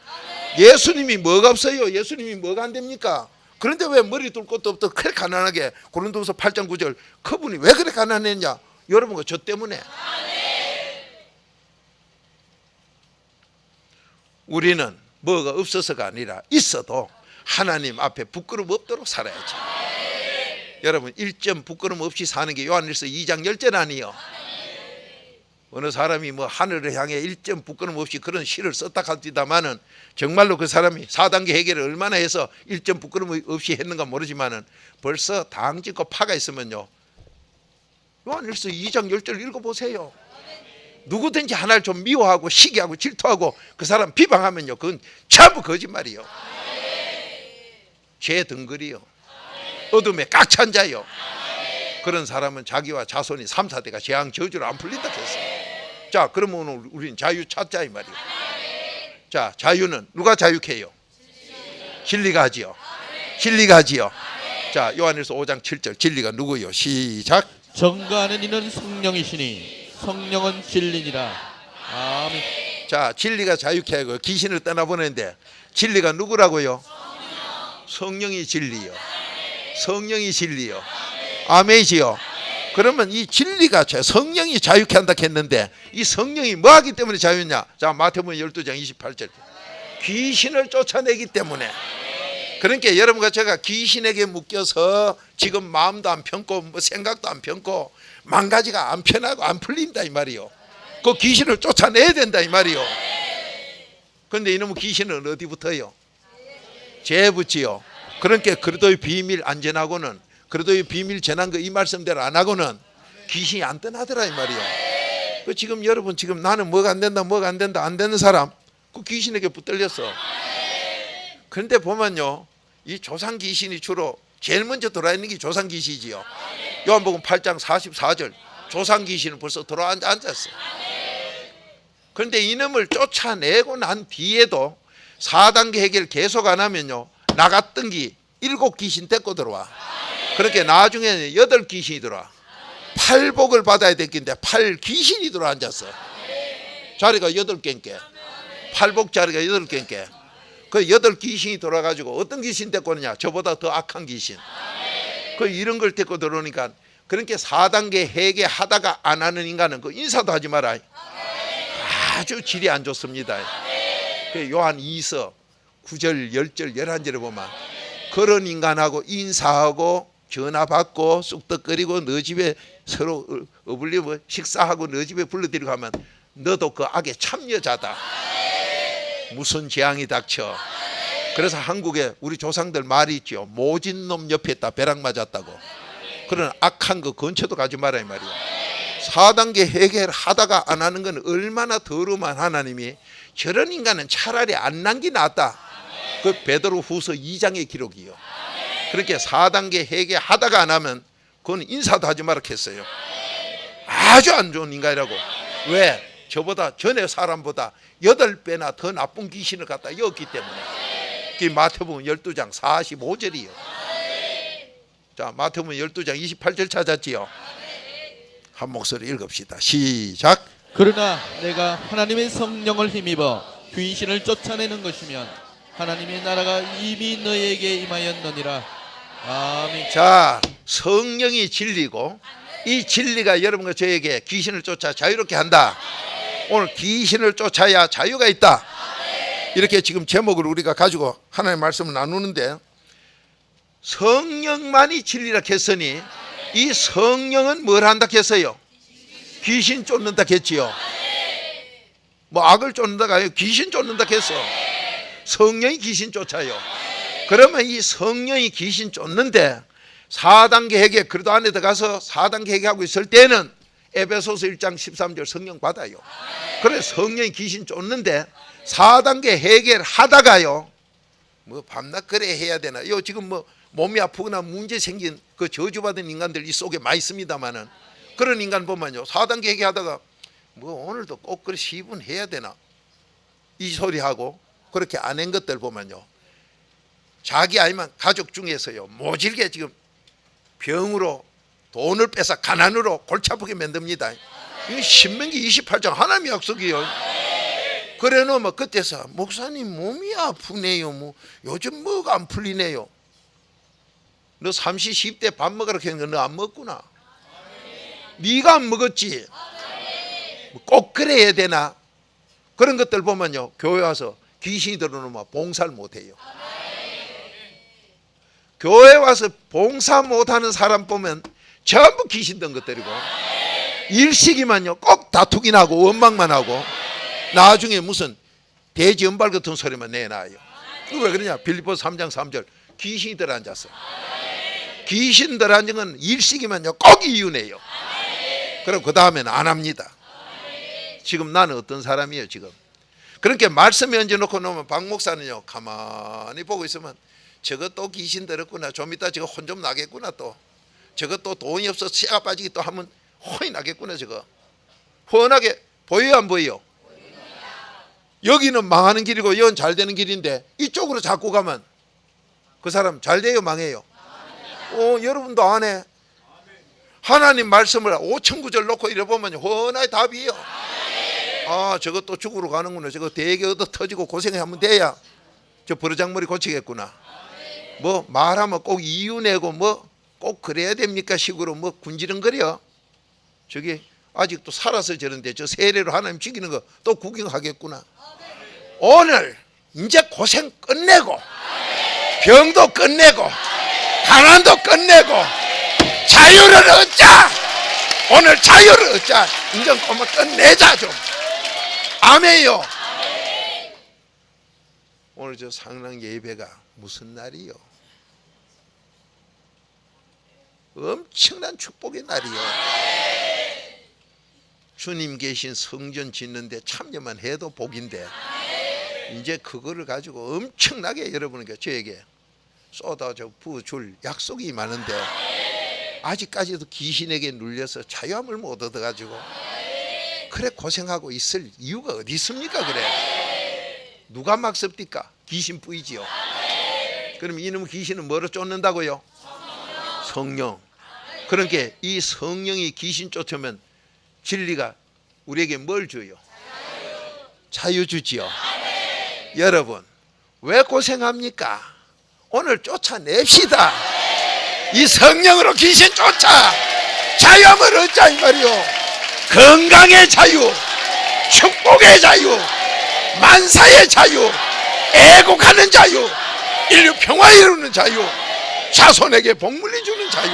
예수님이 뭐가 없어요? 예수님이 뭐가 안 됩니까? 그런데 왜 머리 둘 것도 없고 그렇게 가난하게, 고린도후서 8장 9절 그분이 왜 그렇게 가난했냐? 여러분 저 때문에. 우리는 뭐가 없어서가 아니라 있어도 하나님 앞에 부끄럼 없도록 살아야지. 여러분 1점 부끄럼 없이 사는 게 요한일서 2장 10절 아니요. 어느 사람이 뭐 하늘을 향해 1점 부끄럼 없이 그런 시를 썼다 할지다마는 정말로 그 사람이 4단계 해결을 얼마나 해서 1점 부끄럼 없이 했는가 모르지만은 벌써 당 짓고 파가 있으면요 요한일서 2장 10절 읽어보세요. 누구든지 하나를 좀 미워하고 시기하고 질투하고 그 사람 비방하면요 그건 전부 거짓말이요. 죄 덩거리요. 어둠에 꽉 찬 자요. 그런 사람은 자기와 자손이 3, 4대가 재앙 저주로 안 풀린다 했어요. 자 그러면 오늘 우리는 자유 찾자 이 말이에요. 자 자유는 누가 자유케요? 진리가 하지요. 진리가 하지요. 자 요한일서 5장 7절 진리가 누구요? 시작. 정가하는 이는 성령이시니 성령은 진리니라. 아멘. 자 진리가 자유케 하고 귀신을 떠나보내는데 진리가 누구라고요? 성령이 진리요. 성령이 진리요. 아멘이지요. 그러면 이 진리가 성령이 자유케 한다 했는데 이 성령이 뭐 하기 때문에 자유냐? 자 마태복음 12장 28절 귀신을 쫓아내기 때문에. 그러니까 여러분과 제가 귀신에게 묶여서 지금 마음도 안 편고 뭐 생각도 안 편고 망가지가 안 편하고 안 풀린다 이 말이요. 그 귀신을 쫓아내야 된다 이 말이요. 그런데 이놈의 귀신은 어디부터요? 죄부지요. 그러니까 그리스도의 비밀 안 전하고는, 그리스도의 비밀 전한 거 이 말씀대로 안 하고는 귀신이 안 떠나더라 이 말이요. 그 지금 여러분 지금 나는 뭐가 안 된다 뭐가 안 된다 안 되는 사람 그 귀신에게 붙들렸어. 그런데 보면요 이 조상 귀신이 주로 제일 먼저 들어있는 게 조상 귀신이지요. 요한복음 8장 44절 조상 귀신은 벌써 들어와 앉았어. 그런데 이놈을 쫓아내고 난 뒤에도 4단계 해결 계속 안 하면요 나갔던 게 7귀신 데리고 들어와. 그렇게 나중에는 8귀신이 들어와. 팔복을 받아야 됐긴데 8귀신이 들어와 앉았어. 자리가 8개인게 팔복 자리가 8개인게 그 8귀신이 들어와가지고 어떤 귀신 데리고 오느냐? 저보다 더 악한 귀신. 그 이런 걸 데리고 들어오니까 그렇게 4단계 해결하다가 안 하는 인간은 그 인사도 하지 마라. 아주 질이 안 좋습니다. 그 요한 2서 9절 10절 11절에 보면 그런 인간하고 인사하고 전화 받고 쑥떡거리고 너 집에 서로 어울리고 식사하고 너 집에 불러들이고 하면 너도 그 악에 참여자다. 무슨 재앙이 닥쳐. 그래서 한국에 우리 조상들 말이 있죠. 모진 놈 옆에 있다 벼락 맞았다고. 그런 악한 거 근처도 가지 마라 이 말이야. 4단계 해결하다가 안 하는 건 얼마나 더러우면 하나님이 저런 인간은 차라리 안 난 게 낫다. 그 베드로 후서 2장의 기록이요. 그렇게 4단계 해결하다가 안 하면 그건 인사도 하지 마라 했어요. 아주 안 좋은 인간이라고. 왜? 저보다 전에 사람보다 8배나 더 나쁜 귀신을 갖다 였기 때문에. 그게 마태복음 12장 45절이요. 자 마태복음 12장 28절 찾았지요. 한 목소리 읽읍시다. 시작. 그러나 내가 하나님의 성령을 힘입어 귀신을 쫓아내는 것이면 하나님의 나라가 이미 너에게 임하였느니라. 아멘. 자, 성령이 진리고 이 진리가 여러분과 저에게 귀신을 쫓아 자유롭게 한다. 오늘 귀신을 쫓아야 자유가 있다. 이렇게 지금 제목을 우리가 가지고 하나님의 말씀을 나누는데, 성령만이 진리라 했으니 이 성령은 뭘 한다 했어요? 귀신 쫓는다 했지요. 뭐 악을 쫓는다가 아니고 귀신 쫓는다 했어. 성령이 귀신 쫓아요. 그러면 이 성령이 귀신 쫓는데 4단계 회개, 그래도 안에 들어가서 4단계 회개하고 있을 때는 에베소서 1장 13절 성령 받아요. 그래 성령이 귀신 쫓는데 4단계 회개를 하다가요, 뭐 밤낮 그래 해야 되나? 요 지금 뭐 몸이 아프거나 문제 생긴 그 저주받은 인간들 이 속에 많이 있습니다만은, 그런 인간 보면요 4단계 회개하다가 뭐 오늘도 꼭 그래 시분 해야 되나 이 소리하고 그렇게 안 한 것들 보면요, 자기 아니면 가족 중에서요 모질게 지금 병으로 돈을 뺏어 가난으로 골치 아프게 만듭니다. 이 신명기 28장 하나님의 약속이요. 그래 놓으면 그때서 목사님 몸이 아프네요, 뭐 요즘 뭐가 안 풀리네요. 너 30, 10대 밥 먹으라 했는데 너 안 먹구나. 네가 안 먹었지. 꼭 그래야 되나? 그런 것들 보면요 교회 와서 귀신이 들어오면 봉사를 못해요. 교회 와서 봉사 못하는 사람 보면 전부 귀신 든 것들이고, 일시기만요 꼭 다투기 나고 원망만 하고 나중에 무슨 돼지 은발 같은 소리만 내놔요. 왜 그러냐? 빌립보서 3장 3절 귀신이 들어앉았어. 귀신 들어앉은 건 일시기만요 꼭 이유네요. 그럼 그 다음에는 안 합니다. 지금 나는 어떤 사람이에요 지금? 그렇게 말씀에 얹어놓고 놓으면 박 목사는요 가만히 보고 있으면 저거 또 귀신 들었구나, 좀 이따 저거 혼 좀 나겠구나, 또 저거 또 돈이 없어서 씨가 빠지기 또 하면 혼이 나겠구나. 저거 훤하게 보여요 안 보여요? 여기는 망하는 길이고 여기는 잘 되는 길인데 이쪽으로 자꾸 가면 그 사람 잘 돼요 망해요? 여러분도 안 해. 하나님 말씀을 5천 구절 놓고 이래 보면 훤하게 답이에요. 아 저거 또 죽으러 가는구나, 저거 되게 얻어 터지고 고생하면 돼야 저 버르장머리 고치겠구나. 뭐 말하면 꼭 이유 내고 뭐 꼭 그래야 됩니까 식으로 뭐 군지렁거려. 저기 아직도 살아서 저런데 저 세례로 하나님 죽이는 거 또 구경하겠구나. 오늘 이제 고생 끝내고 병도 끝내고 가난도 끝내고 자유를 얻자. 오늘 자유를 얻자. 인정 꼬마 끝내자 좀. 아멘요. 오늘 저 상랑 예배가 무슨 날이요? 엄청난 축복의 날이요. 주님 계신 성전 짓는데 참여만 해도 복인데 이제 그거를 가지고 엄청나게 여러분에게 저에게 쏟아져 부어줄 약속이 많은데 아직까지도 귀신에게 눌려서 자유함을 못 얻어가지고 그래 고생하고 있을 이유가 어디 있습니까? 그래 누가 막 섭디까? 귀신 뿌이지요. 그럼 이놈 귀신은 뭐로 쫓는다고요? 성령. 그러니까 이 성령이 귀신 쫓으면 진리가 우리에게 뭘 줘요? 자유 주지요. 여러분 왜 고생합니까? 오늘 쫓아냅시다. 이 성령으로 귀신 쫓아 자유함을 얻자 이 말이요. 건강의 자유, 축복의 자유, 만사의 자유, 애국하는 자유, 인류 평화 이루는 자유, 자손에게 복물리 주는 자유.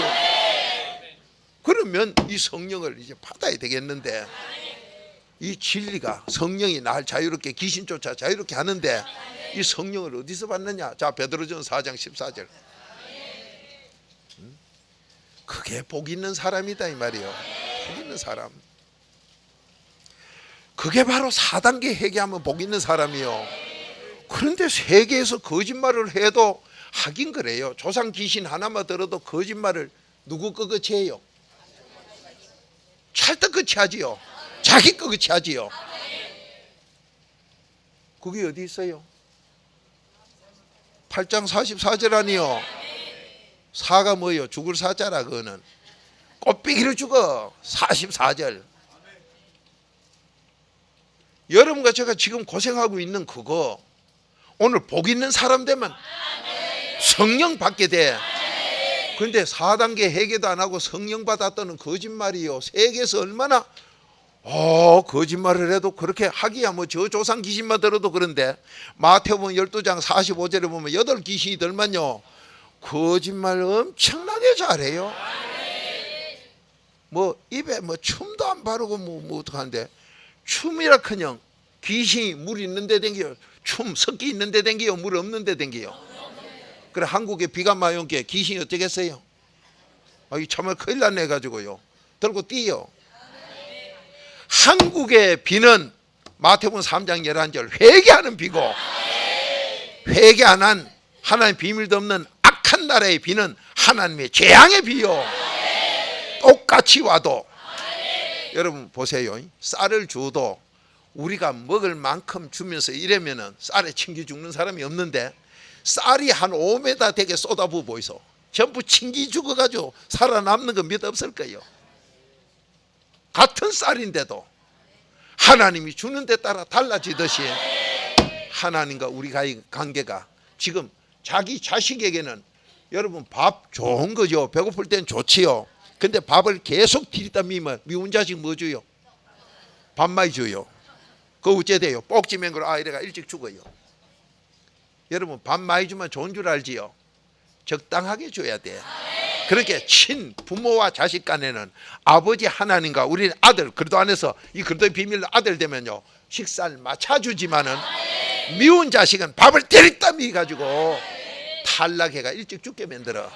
그러면 이 성령을 이제 받아야 되겠는데, 이 진리가 성령이 날 자유롭게 귀신 쫓아 자유롭게 하는데 이 성령을 어디서 받느냐? 자 베드로전서 4장 14절. 그게 복 있는 사람이다 이 말이요. 복 있는 사람. 그게 바로 4단계 회개하면 복 있는 사람이요. 그런데 세계에서 거짓말을 해도 하긴 그래요. 조상 귀신 하나만 들어도 거짓말을 누구 끝끝이 해요? 찰떡 끝이 하지요. 자기 끝이 하지요. 그게 어디 있어요? 8장 44절 아니요. 사가 뭐예요? 죽을 사자라. 그거는 꽃배기로 죽어. 44절. 여러분과 제가 지금 고생하고 있는 그거 오늘 복 있는 사람 되면 성령 받게 돼. 그런데 4단계 회개도 안 하고 성령 받았다는 거짓말이요. 세계에서 얼마나 거짓말을 해도 그렇게 하기야 뭐 저 조상 귀신만 들어도 그런데 마태복음 12장 45절에 보면 8귀신이 들만요 거짓말 엄청나게 잘해요. 뭐 입에 뭐 춤도 안 바르고 뭐 어떡하는데 춤이라커녕 귀신이 물 있는데 댕겨요. 춤 섞이 있는데 댕겨요. 물 없는데 댕겨요. 그래 한국에 비가 많이 온 게 귀신이 어쩌겠어요? 이 정말 큰일 났네 해가지고요 들고 뛰어. 한국의 비는 마태복음 3장 11절 회개하는 비고 회개 안 한 하나님의 비밀도 없는 악한 나라의 비는 하나님의 재앙의 비요. 똑같이 와도 여러분 보세요. 쌀을 줘도 우리가 먹을 만큼 주면서 이러면은 쌀에 튕겨 죽는 사람이 없는데 쌀이 한 5m 되게 쏟아부어 보이소. 전부 튕기 죽어가지고 살아남는 건 몇 없을 거예요. 같은 쌀인데도 하나님이 주는 데 따라 달라지듯이 하나님과 우리가의 관계가 지금 자기 자식에게는 여러분 밥 좋은 거죠. 배고플 땐 좋지요. 근데 밥을 계속 들이다 미면 미운 자식 뭐 줘요? 밥 많이 줘요. 그거 어째 돼요? 뻑지면 걸 이래가 일찍 죽어요. 여러분 밥 많이 주면 좋은 줄 알지요? 적당하게 줘야 돼. 그렇게 친 부모와 자식 간에는 아버지 하나님과 우리 아들 그리도 안에서 이 그리도의 비밀 아들 되면요 식사를 맞춰주지만은 미운 자식은 밥을 때렸다 미가지고 탈락해가 일찍 죽게 만들어.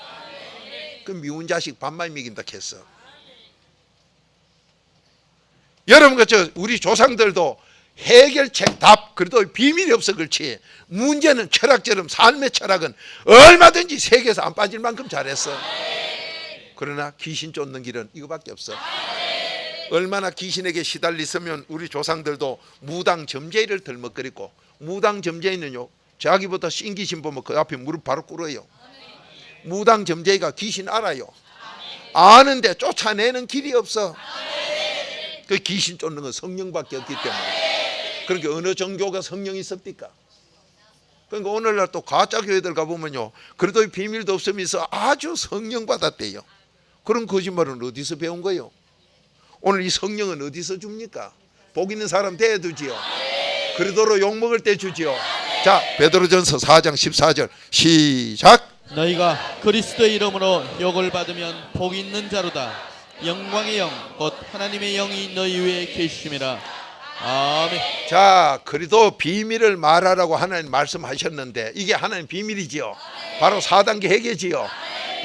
그 미운 자식 밥 많이 먹인다 했어. 여러분 그렇죠? 우리 조상들도 해결책 답 그래도 비밀이 없어 그렇지 문제는 철학처럼 삶의 철학은 얼마든지 세계에서 안 빠질 만큼 잘했어. 그러나 귀신 쫓는 길은 이거밖에 없어. 얼마나 귀신에게 시달리면 우리 조상들도 무당 점쟁이를 덜먹거리고 무당 점쟁이는요 자기보다 신 귀신 보면 그 앞에 무릎 바로 꿇어요. 무당 점쟁이가 귀신 알아요. 아는데 쫓아내는 길이 없어. 그 귀신 쫓는 건 성령밖에 없기 때문에. 그러니까 어느 종교가 성령이 섭니까? 그러니까 오늘날 또 가짜 교회들 가보면요 그래도 비밀도 없으면서 아주 성령 받았대요. 그런 거짓말은 어디서 배운 거예요? 오늘 이 성령은 어디서 줍니까? 복 있는 사람 대해두지요. 그리도로 욕먹을 때 주지요. 자 베드로전서 4장 14절 시작. 너희가 그리스도의 이름으로 욕을 받으면 복 있는 자로다. 영광의 영 곧 하나님의 영이 너희 위에 계심이라. 아멘. 자 그리도 비밀을 말하라고 하나님 말씀하셨는데 이게 하나님 비밀이지요. 바로 4단계 회개지요.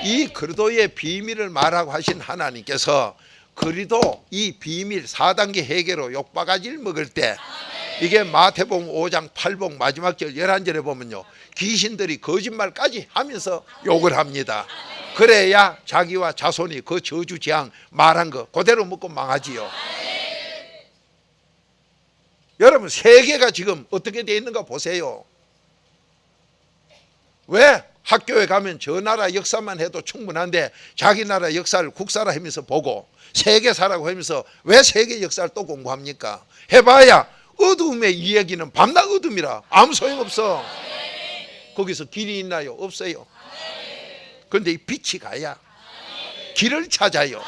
이 그리도의 비밀을 말하고 하신 하나님께서 그리도 이 비밀 4단계 회개로 욕바가지를 먹을 때 이게 마태복음 5장 8복 마지막 절 11절에 보면요 귀신들이 거짓말까지 하면서 욕을 합니다. 그래야 자기와 자손이 그 저주 재앙 말한 거 그대로 먹고 망하지요. 여러분 세계가 지금 어떻게 되어 있는가 보세요. 왜? 학교에 가면 저 나라 역사만 해도 충분한데 자기 나라 역사를 국사라 하면서 보고 세계사라고 하면서 왜 세계 역사를 또 공부합니까? 해봐야 어둠의 이야기는 밤낮 어둠이라 아무 소용없어. 거기서 길이 있나요? 없어요. 그런데 이 빛이 가야 길을 찾아요.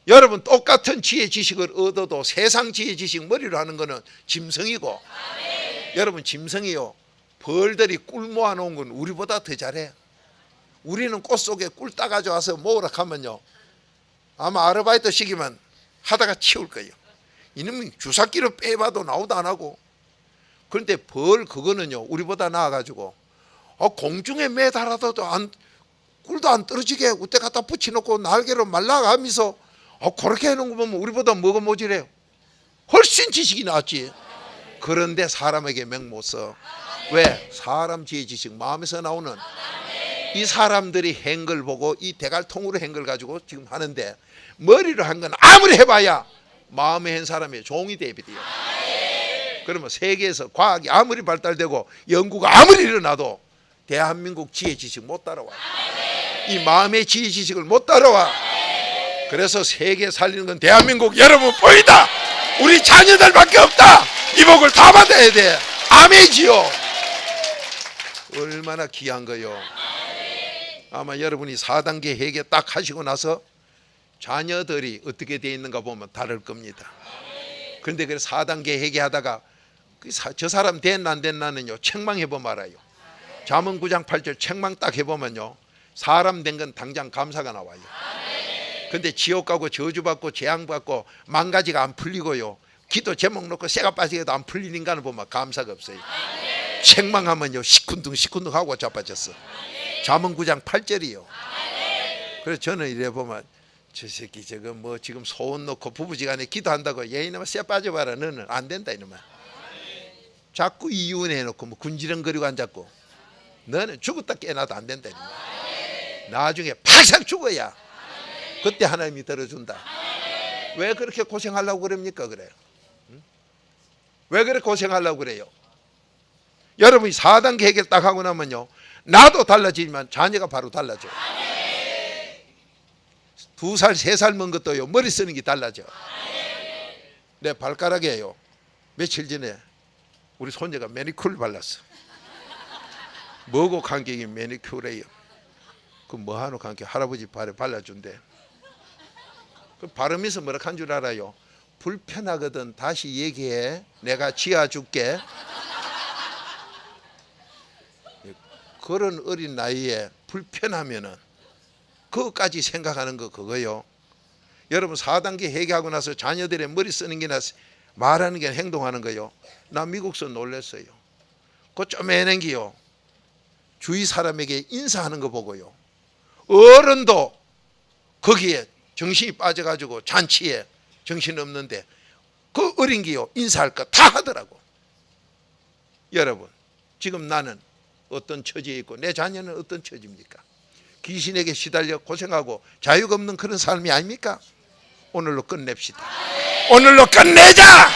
여러분 똑같은 지혜 지식을 얻어도 세상 지혜 지식 머리로 하는 거는 짐승이고 여러분 짐승이요 벌들이 꿀 모아놓은 건 우리보다 더 잘해. 우리는 꽃 속에 꿀 따가지고 와서 모으라 하면요 아마 아르바이트 시키면 하다가 치울 거예요. 이놈이 주사기로 빼봐도 나오도 안 하고. 그런데 벌 그거는요 우리보다 나아가지고 공중에 매달아도 꿀도 안 떨어지게 우때 갖다 붙여놓고 날개로 말라가면서 그렇게 해놓은 거 보면 우리보다 뭐가 모질해요? 훨씬 지식이 낫지. 그런데 사람에게 명 못 써. 왜? 사람 지혜 지식 마음에서 나오는 이 사람들이 한 걸 보고 이 대갈통으로 한 걸 가지고 지금 하는데 머리로 한 건 아무리 해봐야 마음에 한 사람의 종이 돼버려요. 그러면 세계에서 과학이 아무리 발달되고 연구가 아무리 일어나도 대한민국 지혜 지식 못 따라와요. 이 마음의 지혜 지식을 못 따라와. 그래서 세계 살리는 건 대한민국 여러분 보이다. 우리 자녀들밖에 없다. 이 복을 다 받아야 돼. 아멘이지요. 얼마나 귀한 거요. 아마 여러분이 4단계 회개 딱 하시고 나서 자녀들이 어떻게 되어 있는가 보면 다를 겁니다. 그런데 그 4단계 회개하다가 저 사람 됐나 안 됐나는요 책망해보면 알아요. 잠언 9장 8절 책망 딱 해보면요 사람 된 건 당장 감사가 나와요. 근데 지옥 가고 저주받고 재앙받고 망가지가 안 풀리고요 기도 제목 놓고 쇠가 빠지게도 안 풀린 인간을 보면 감사가 없어요. 책망하면요 시큰둥 하고 자빠졌어. 잠언 9장 8절이요. 그래서 저는 이래 보면 저 새끼 저거 뭐 지금 소원 놓고 부부지간에 기도한다고 얘 이놈아 쇠 빠져봐라. 너는 안 된다 이놈아. 자꾸 이혼해놓고 뭐 군지렁거리고 앉았고 너는 죽었다 깨어나도 안 된다 이놈아. 나중에 팍싹 죽어야 그때 하나님이 들어준다. 왜 그렇게 고생하려고 그럽니까? 그래요. 왜 그렇게 고생하려고 그래요? 여러분이 4단계 해결 딱 하고 나면요 나도 달라지지만 자녀가 바로 달라져. 2살 3살 먹은 것도요 머리 쓰는 게 달라져. 내 발가락에요 며칠 전에 우리 손녀가 매니큐어를 발랐어. 뭐고 관계이 매니큐어래요. 그 뭐하노 관계? 할아버지 발에 발라준대. 그 발음에서 뭐라 한 줄 알아요? 불편하거든 다시 얘기해 내가 지어줄게. 그런 어린 나이에 불편하면은 그것까지 생각하는 거 그거요. 여러분 4단계 회개하고 나서 자녀들의 머리 쓰는 게나 말하는 게 행동하는 거요. 나 미국서 놀랐어요. 그 쪼매는 게요 주위 사람에게 인사하는 거 보고요 어른도 거기에 정신이 빠져가지고 잔치에 정신 없는데 그 어린 게요 인사할 거 다 하더라고. 여러분 지금 나는 어떤 처지에 있고 내 자녀는 어떤 처지입니까? 귀신에게 시달려 고생하고 자유가 없는 그런 삶이 아닙니까? 오늘로 끝냅시다. 오늘로 끝내자.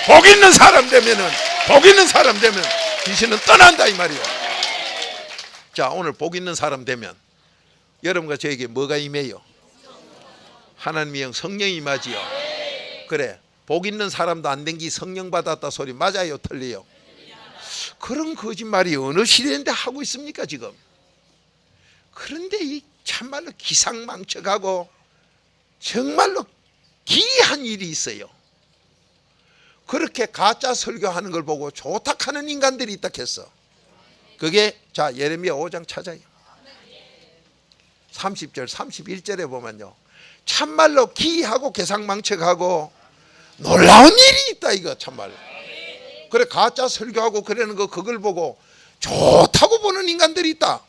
복 있는 사람 되면은 귀신은 떠난다 이 말이요. 자 오늘 복 있는 사람 되면 여러분과 저에게 뭐가 임해요? 하나님의 영 성령이 임하지요. 그래 복 있는 사람도 안 된 게 성령 받았다 소리 맞아요 틀려요? 그런 거짓말이 어느 시대인데 하고 있습니까 지금? 그런데 이 참말로 기상망측하고 정말로 기이한 일이 있어요. 그렇게 가짜 설교하는 걸 보고 좋다 하는 인간들이 있다 했어. 그게 자 예레미야 5장 찾아요. 30절 31절에 보면요 참말로 기이하고 개상망측하고 놀라운 일이 있다 이거 참말로. 그래 가짜 설교하고 그러는 거 그걸 보고 좋다고 보는 인간들이 있다.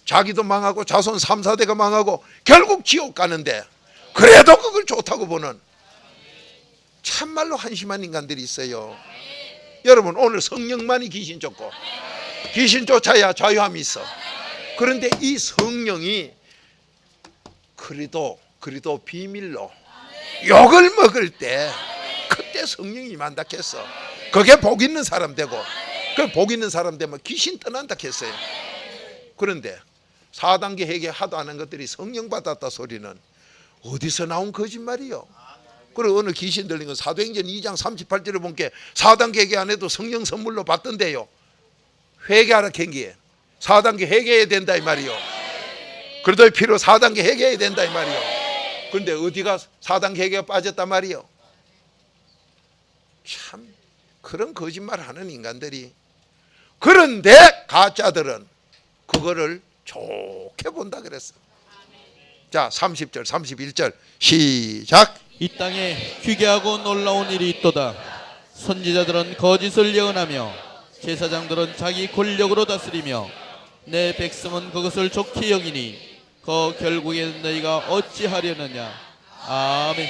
자기도 망하고 자손 3, 4대가 망하고 결국 지옥 가는데 그래도 그걸 좋다고 보는 참말로 한심한 인간들이 있어요. 여러분 오늘 성령만이 귀신 쫓고 귀신 쫓아야 자유함이 있어. 그런데 이 성령이 그래도 비밀로 욕을 먹을 때 그때 성령이 임한다 했어. 그게 복 있는 사람 되고 그 복 있는 사람 되면 귀신 떠난다 했어요. 그런데 4단계 회개 하도 안 한 것들이 성령 받았다 소리는 어디서 나온 거짓말이요? 그리고 오늘 귀신 들린 건 사도행전 2장 38절에 본게 4단계 회개 안 해도 성령 선물로 받던데요. 회개하라 캔기에 4단계 회개해야 된다 이 말이요. 그래도 필요 4단계 회개해야 된다 이 말이요. 그런데 어디가 4단계 회개가 빠졌단 말이요. 참 그런 거짓말 하는 인간들이. 그런데 가짜들은 그거를 좋게 본다 그랬어. 자 30절 31절 시작. 이 땅에 귀괴하고 놀라운 일이 있도다. 선지자들은 거짓을 예언하며 제사장들은 자기 권력으로 다스리며 내 백성은 그것을 좋게 여기니 그 결국에는 너희가 어찌하려느냐. 아멘.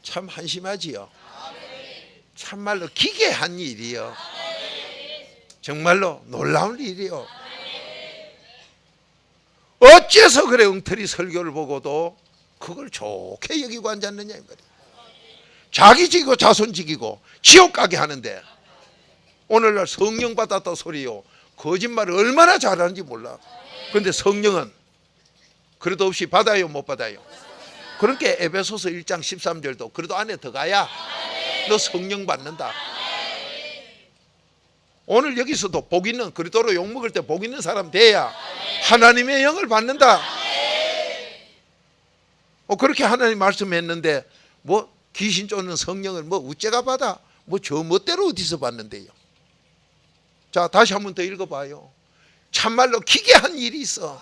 참 한심하지요. 참말로 기괴한 일이요. 정말로 놀라운 일이요. 어째서 그래 엉터리 설교를 보고도 그걸 좋게 여기고 앉았느냐 이 말이에요. 자기 지기고 자손 지기고 지옥 가게 하는데 오늘날 성령 받았다 소리요. 거짓말을 얼마나 잘하는지 몰라. 그런데 성령은 그래도 없이 받아요, 못 받아요? 그러니까 에베소서 1장 13절도 그래도 안에 들어가야 너 성령 받는다. 오늘 여기서도 복 있는, 그리스도로 욕먹을 때 복 있는 사람 돼야 하나님의 영을 받는다. 그렇게 하나님 말씀했는데 뭐 귀신 쫓는 성령을 뭐 우째가 받아? 뭐 저 멋대로 어디서 받는데요? 자, 다시 한 번 더 읽어봐요. 참말로 기괴한 일이 있어.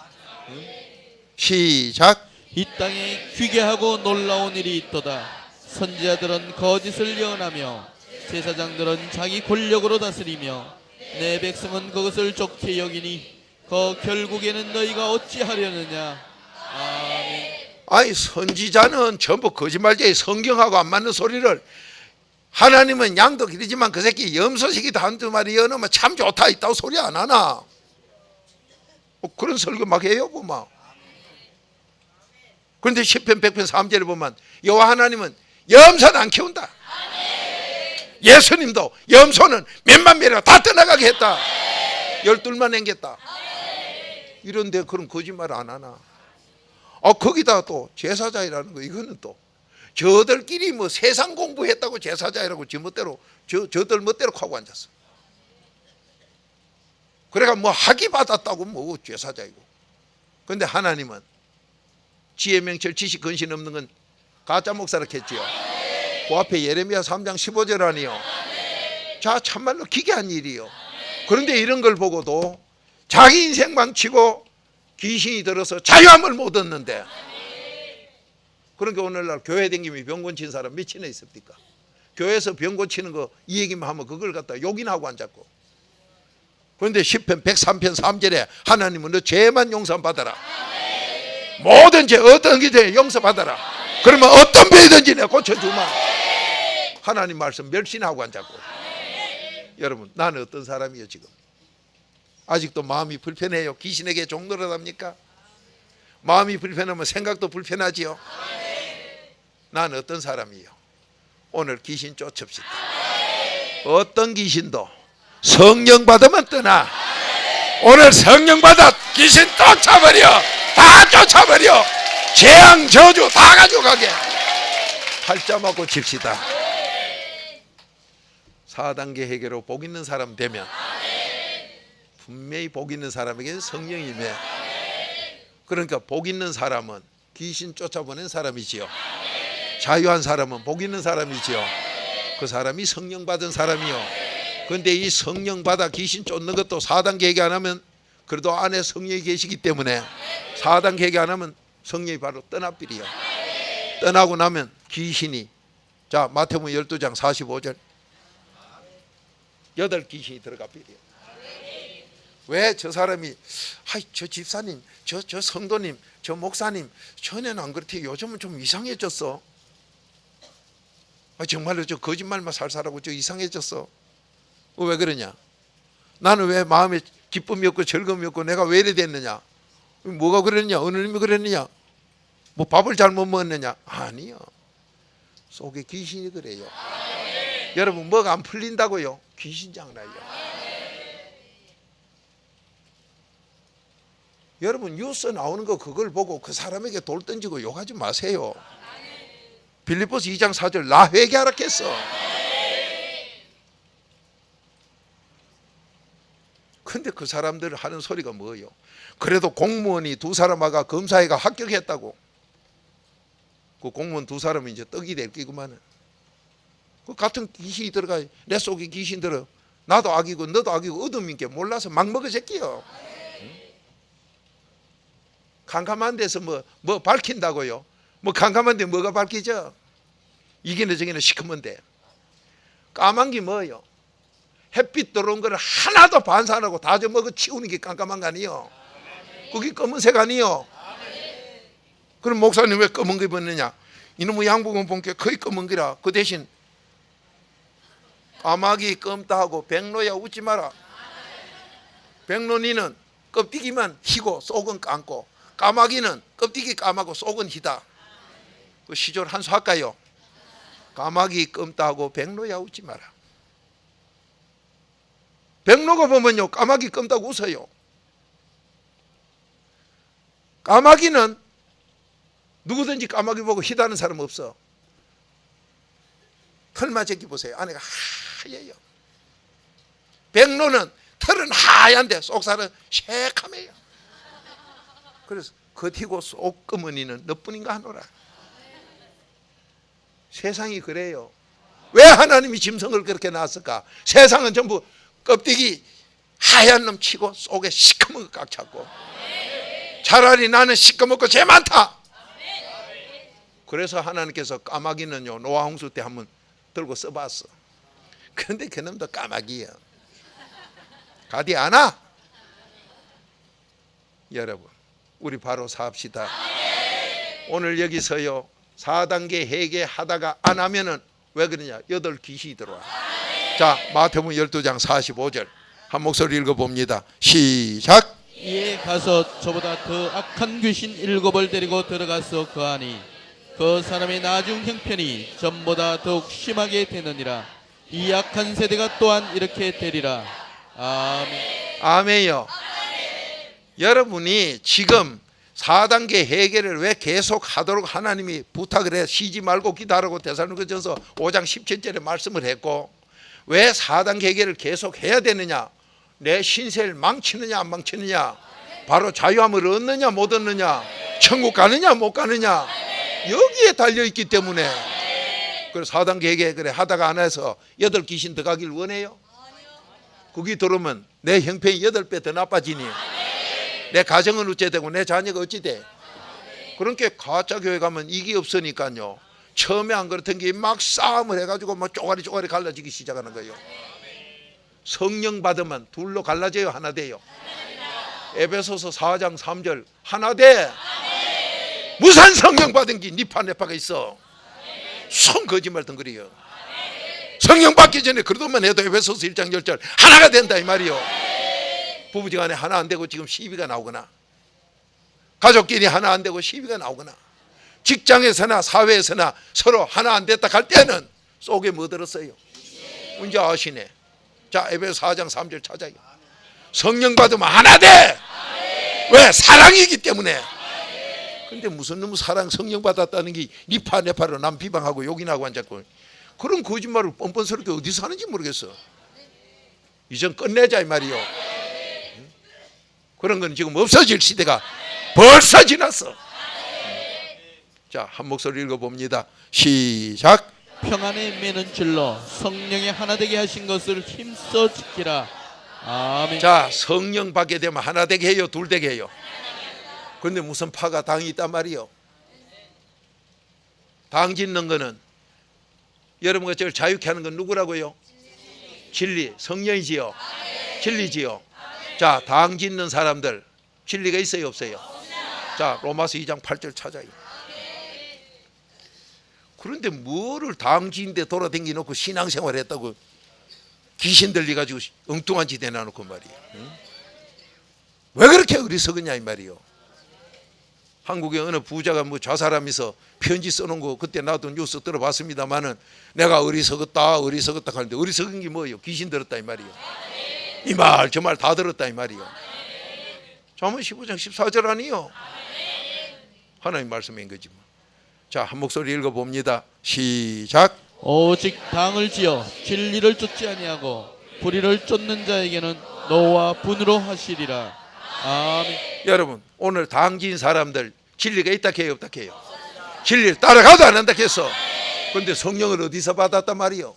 시작. 이 땅에 귀괴하고 놀라운 일이 있도다. 선지자들은 거짓을 예언하며 제사장들은 자기 권력으로 다스리며 내 백성은 그것을 좋게 여기니 결국에는 너희가 어찌하려느냐. 아멘. 아이, 선지자는 전부 거짓말쟁이, 성경하고 안 맞는 소리를. 하나님은 양도 기르지만 그 새끼 염소새끼도 한두 마리 여놓으면 참 좋다 있다고 소리 안 하나? 그런 설교 막 해요 보면. 그런데 10편 100편 3절에 보면 여호와 하나님은 염소는 안 키운다. 예수님도 염소는 몇만 명이라 다 떠나가게 했다. 12만 남겼다. 이런데 그런 거짓말 안 하나? 거기다 또 제사장이라는 거, 이거는 또 저들끼리 뭐 세상 공부했다고 제사장이라고 지 멋대로 저들 멋대로 하고 앉았어. 그래가 뭐 학위 받았다고 뭐 제사장이고. 그런데 하나님은 지혜 명철 지식 근신 없는 건 가짜 목사라 했지요. 그 앞에 예레미야 3장 15절 아니요. 자, 참말로 기괴한 일이요. 그런데 이런 걸 보고도 자기 인생 망치고 귀신이 들어서 자유함을 못 얻는데, 그러니까 오늘날 교회 다니면 병 고친 사람 몇이나 있습니까? 교회에서 병 고치는 거 이 얘기만 하면 그걸 갖다 욕이나 하고 앉았고. 그런데 10편 103편 3절에 하나님은 너 죄만 용서받아라. 모든 죄 어떤 게 용서받아라. 그러면 어떤 병이든지 내가 고쳐주마. 하나님 말씀 멸신하고 앉았고. 여러분, 나는 어떤 사람이에요 지금? 아직도 마음이 불편해요? 귀신에게 종노릇합니까? 마음이 불편하면 생각도 불편하지요? 나는 어떤 사람이에요? 오늘 귀신 쫓읍시다. 어떤 귀신도 성령 받으면 떠나. 오늘 성령 받아 귀신 쫓아버려. 다 쫓아버려. 재앙 저주 다 가져가게. 팔자 맞고 칩시다. 4단계 해결로 복 있는 사람 되면 분명히 복 있는 사람에게는 성령이 임해. 그러니까 복 있는 사람은 귀신 쫓아보낸 사람이지요. 자유한 사람은 복 있는 사람이지요. 그 사람이 성령 받은 사람이요. 그런데 이 성령 받아 귀신 쫓는 것도 4단계 해결 안 하면, 그래도 안에 성령이 계시기 때문에 4단계 해결 안 하면 성령이 바로 떠나버려요. 떠나고 나면 귀신이, 자, 마태복음 12장 45절 8귀신이 들어가 버려요. 왜 저 사람이, 저 집사님, 저 성도님, 저 목사님, 전에는 안 그렇대. 요즘은 좀 이상해졌어. 정말로 저 거짓말만 살살하고 저 이상해졌어. 왜 그러냐? 나는 왜 마음에 기쁨이 없고 즐거움이 없고 내가 왜 이래 됐느냐? 뭐가 그랬느냐? 어느 님이 그랬느냐? 뭐 밥을 잘못 먹었느냐? 아니요. 속에 귀신이 그래요. 여러분, 뭐가 안 풀린다고요? 귀신 장난이요. 여러분, 뉴스 나오는 거 그걸 보고 그 사람에게 돌 던지고 욕하지 마세요. 빌립보서 2장 4절 나 회개하라 했어. 근데 그 사람들 하는 소리가 뭐예요? 그래도 공무원이 2사람아가 검사회가 합격했다고. 그 공무원 2사람이 이제 떡이 될 끼구만은. 그 같은 귀신이 들어가. 내 속에 귀신 들어. 나도 악이고 너도 악이고 어둠인 게 몰라서 막 먹어 새끼요. 캄캄한 데서 뭐 밝힌다고요? 뭐 캄캄한 데 뭐가 밝히죠? 이게는 저게는 시커먼데. 까만 게 뭐예요? 햇빛 들어온 거를 하나도 반사 안 하고 다 저 먹어 치우는 게 깜깜한 거 아니에요? 그게 검은색 아니에요? 그럼 목사님 왜 검은 거 입었느냐? 이놈의 양복은 본게 거의 검은 거라. 그 대신 까마귀 검다 하고 백로야 웃지 마라. 백로니는 껍데기만 희고 속은 감고, 까마귀는 껍데기 까마고 속은 희다. 그 시절 한 수 할까요? 까마귀 검다 하고 백로야 웃지 마라. 백로가 보면요 까마귀 검다고 웃어요. 까마귀는 누구든지 까마귀 보고 희다는 사람 없어. 털만 제끼 보세요. 안에가 하얘요. 백로는 털은 하얀데 속살은 새카매요. 그래서 겉이고 속금은이는 너뿐인가 하노라. 세상이 그래요. 왜 하나님이 짐승을 그렇게 낳았을까? 세상은 전부 껍데기 하얀 놈 치고 속에 시커먼 거 꽉 찼고, 차라리 나는 시커멓고 죄 많다. 그래서 하나님께서 까마귀는요, 노아 홍수 때 한번 들고 써봤어. 그런데 그놈도 까마귀야. 가디 않아. 여러분, 우리 바로 삽시다. 오늘 여기서요 4단계 회개하다가 안 하면은 왜 그러냐? 8 귀신이 들어와. 자, 마태복음 12장 45절 한 목소리 읽어봅니다. 시작. 이에 가서 저보다 더 악한 귀신 7을 데리고 들어가서 거하니 그 사람의 나중 형편이 전보다 더욱 심하게 되느니라. 이 악한 세대가 또한 이렇게 되리라. 아멘. 아멘요. 여러분이 지금 4단계 회개를 왜 계속 하도록 하나님이 부탁을 해? 쉬지 말고 기도하라고 데살로니가전서 5장 17절에 말씀을 했고, 왜 4단계 회개를 계속 해야 되느냐? 내 신세를 망치느냐 안 망치느냐, 바로 자유함을 얻느냐 못 얻느냐, 천국 가느냐 못 가느냐, 여기에 달려있기 때문에. 그래서 4단계 회개 그래 하다가 안 해서 8 귀신 들어가길 원해요? 거기 들어오면 내 형편이 8배 더 나빠지니, 내 가정은 어찌 되고 내 자녀가 어찌 돼? 그러니까 가짜 교회 가면 이게 없으니까요, 처음에 안 그렇던 게 막 싸움을 해가지고 막 쪼가리 갈라지기 시작하는 거예요. 성령 받으면 둘로 갈라져요, 하나 돼요? 에베소서 4장 3절 하나 돼. 무슨 성령 받은 게 니파네파가 있어? 손 거짓말 덩그리요. 성령 받기 전에 그러더만 해도 에베소서 1장 10절 하나가 된다 이 말이요. 부부지간에 하나 안 되고 지금 시비가 나오거나, 가족끼리 하나 안 되고 시비가 나오거나, 직장에서나 사회에서나 서로 하나 안 됐다 갈 때는 속에 뭐 들었어요? 문제 아시네. 자, 에베소 4장 3절 찾아요. 성령 받으면 하나 돼. 왜? 사랑이기 때문에. 근데 무슨 놈 사랑 성령 받았다는 게 니파 네파로 남 비방하고 욕이나고 앉았고, 그런 거짓말을 뻔뻔스럽게 어디서 하는지 모르겠어. 이젠 끝내자 이 말이요. 그런 건 지금 없어질 시대가 벌써 지났어. 자, 한 목소리 읽어봅니다. 시작. 평안의 매는 줄로 성령의 하나 되게 하신 것을 힘써 지키라. 아멘. 자, 성령 받게 되면 하나 되게 해요, 둘 되게 해요? 그런데 무슨 파가 당이 있단 말이요? 당 짓는 거는, 여러분과 저를 자유케 하는 건 누구라고요? 진리, 성령이지요. 진리지요. 자, 당 짓는 사람들 진리가 있어요 없어요? 자, 로마서 2장 8절 찾아요. 그런데 뭐를 당 짓는데 돌아다니 놓고 신앙생활 했다고 귀신 들려가지고 엉뚱한 짓 해놔놓고 말이에요. 응? 왜 그렇게 어리석으냐 이 말이요. 한국의 어느 부자가 뭐 자살하면서 편지 써놓은 거 그때 나도 뉴스 들어봤습니다만은, 내가 어리석었다 하는데 어리석은 게 뭐예요? 귀신 들었다 이 말이요. 이 말 저 말 다 들었다 이 말이요. 잠언 15장 14절 아니요? 하나님 말씀인 거지 뭐. 자, 한 목소리 읽어봅니다. 시작. 오직 당을 지어 진리를 쫓지 아니하고 불의를 쫓는 자에게는 노와 분으로 하시리라. 아멘. 여러분, 오늘 당 지은 사람들 진리가 있다 해요 없다 해요? 진리를 따라가도 안 한다 했어. 그런데 성령을 어디서 받았단 말이요?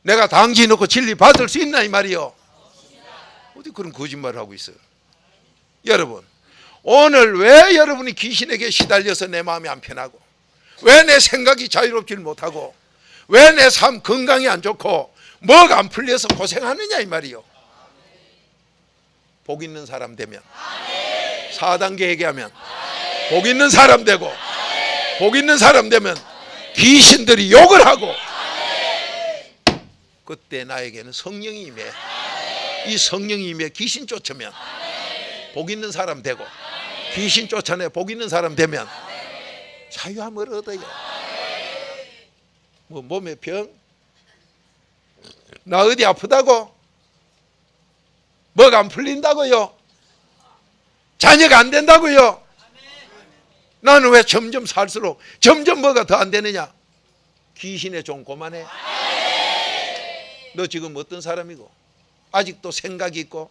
내가 당 지어놓고 진리 받을 수 있나 이 말이요? 어디 그런 거짓말을 하고 있어요. 여러분, 오늘 왜 여러분이 귀신에게 시달려서 내 마음이 안 편하고, 왜 내 생각이 자유롭질 못하고, 왜 내 삶 건강이 안 좋고 뭐가 안 풀려서 고생하느냐 이 말이요? 복 있는 사람 되면, 4단계 얘기하면 복 있는 사람 되고, 복 있는 사람 되면 귀신들이 욕을 하고, 그때 나에게는 성령이 임해. 이 성령이 임해 귀신 쫓으면 복 있는 사람 되고, 귀신 쫓아내 복 있는 사람 되면 자유함을 얻어요. 뭐 몸에 병? 나 어디 아프다고? 뭐가 안 풀린다고요? 자녀가 안 된다고요. 나는 왜 점점 살수록 점점 뭐가 더 안 되느냐? 귀신의 종 고만해. 너 지금 어떤 사람이고? 아직도 생각이 있고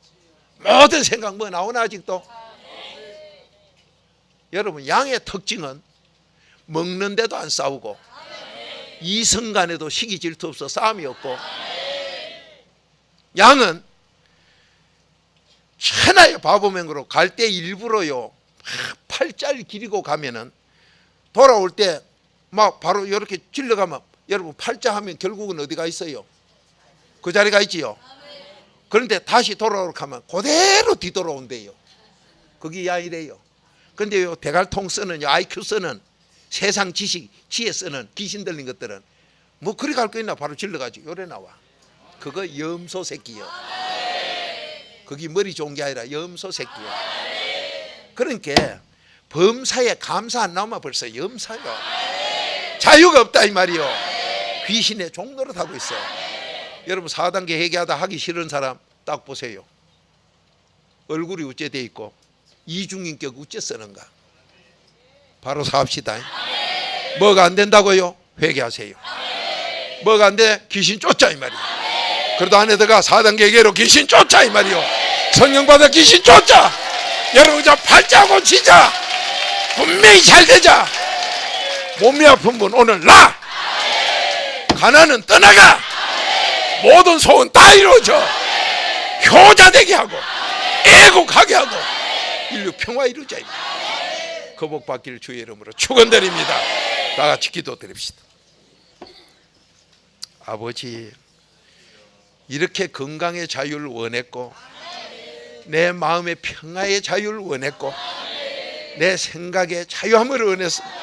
모든 생각 뭐 나오나 아직도? 여러분, 양의 특징은 먹는데도 안 싸우고 이성 간에도 시기 질투 없어 싸움이 없고, 양은 천하의 바보맹으로 갈 때 일부러요 팔자를 기리고 가면은 돌아올 때 막 바로 이렇게 질러가면, 여러분 팔자 하면 결국은 어디가 있어요? 그 자리가 있지요. 그런데 다시 돌아오고 하면 그대로 뒤돌아온대요. 그게 양이래요. 근데 요 대갈통 쓰는 IQ 쓰는 세상 지식 지혜 쓰는 귀신 들린 것들은 뭐 그리 갈 거 있나 바로 질러가지고 요래 나와. 그거 염소 새끼요. 그게 머리 좋은 게 아니라 염소 새끼요. 그러니까 범사에 감사 안 나오면 벌써 염사요. 자유가 없다 이 말이요. 귀신의 종노릇 하고 있어. 여러분 4단계 회개하다 하기 싫은 사람 딱 보세요. 얼굴이 우째 돼 있고 이중인격 우째 쓰는가? 바로 사합시다. 뭐가 안 된다고요? 회개하세요. 뭐가 안 돼? 귀신 쫓자 이 말이요. 그래도 안에 들어가 4단계 회개로 귀신 쫓자 이 말이요. 성령 받아 귀신 쫓자. 여러분 자 팔자고 치자. 분명히 잘 되자. 몸이 아픈 분 오늘 나. 가난은 떠나가. 모든 소원 다 이루어져. 효자 되게 하고 애국하게 하고 인류 평화 이루자. 거복 받기를 주의 이름으로 축원드립니다. 다 같이 기도드립시다. 아버지, 이렇게 건강의 자유를 원했고 내 마음의 평화의 자유를 원했고 내 생각의 자유함을 원했습니다.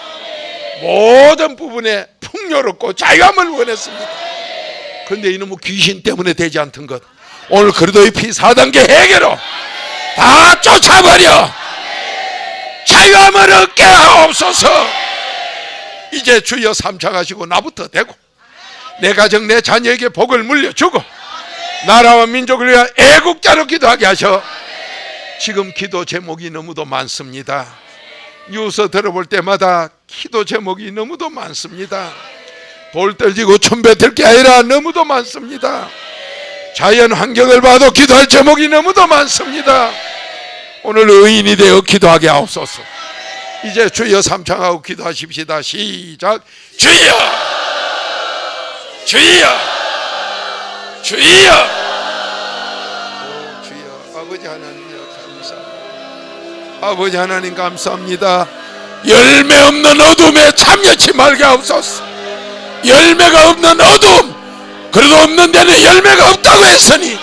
모든 부분에 풍요롭고 자유함을 원했습니다. 그런데 이놈의 귀신 때문에 되지 않던 것, 오늘 그리도의 피 4단계 해결로 다 쫓아버려 자유함을 얻게 하옵소서. 이제 주여 삼창하시고 나부터 되고 내 가정 내 자녀에게 복을 물려주고 나라와 민족을 위한 애국자로 기도하게 하셔. 지금 기도 제목이 너무도 많습니다. 뉴스 들어볼 때마다 기도 제목이 너무도 많습니다. 돌 떨지고 춤 뱉을 게 아니라 너무도 많습니다. 자연 환경을 봐도 기도할 제목이 너무도 많습니다. 오늘 의인이 되어 기도하게 하옵소서. 이제 주여 삼창하고 기도하십시다. 시작. 주여, 주여, 주여. 주여. 아버지 하나님 감사합니다. 아버지 하나님 감사합니다. 열매 없는 어둠에 참여치 말게 하옵소서. 열매가 없는 어둠, 그래도 없는 데는 열매가 없다고 했으니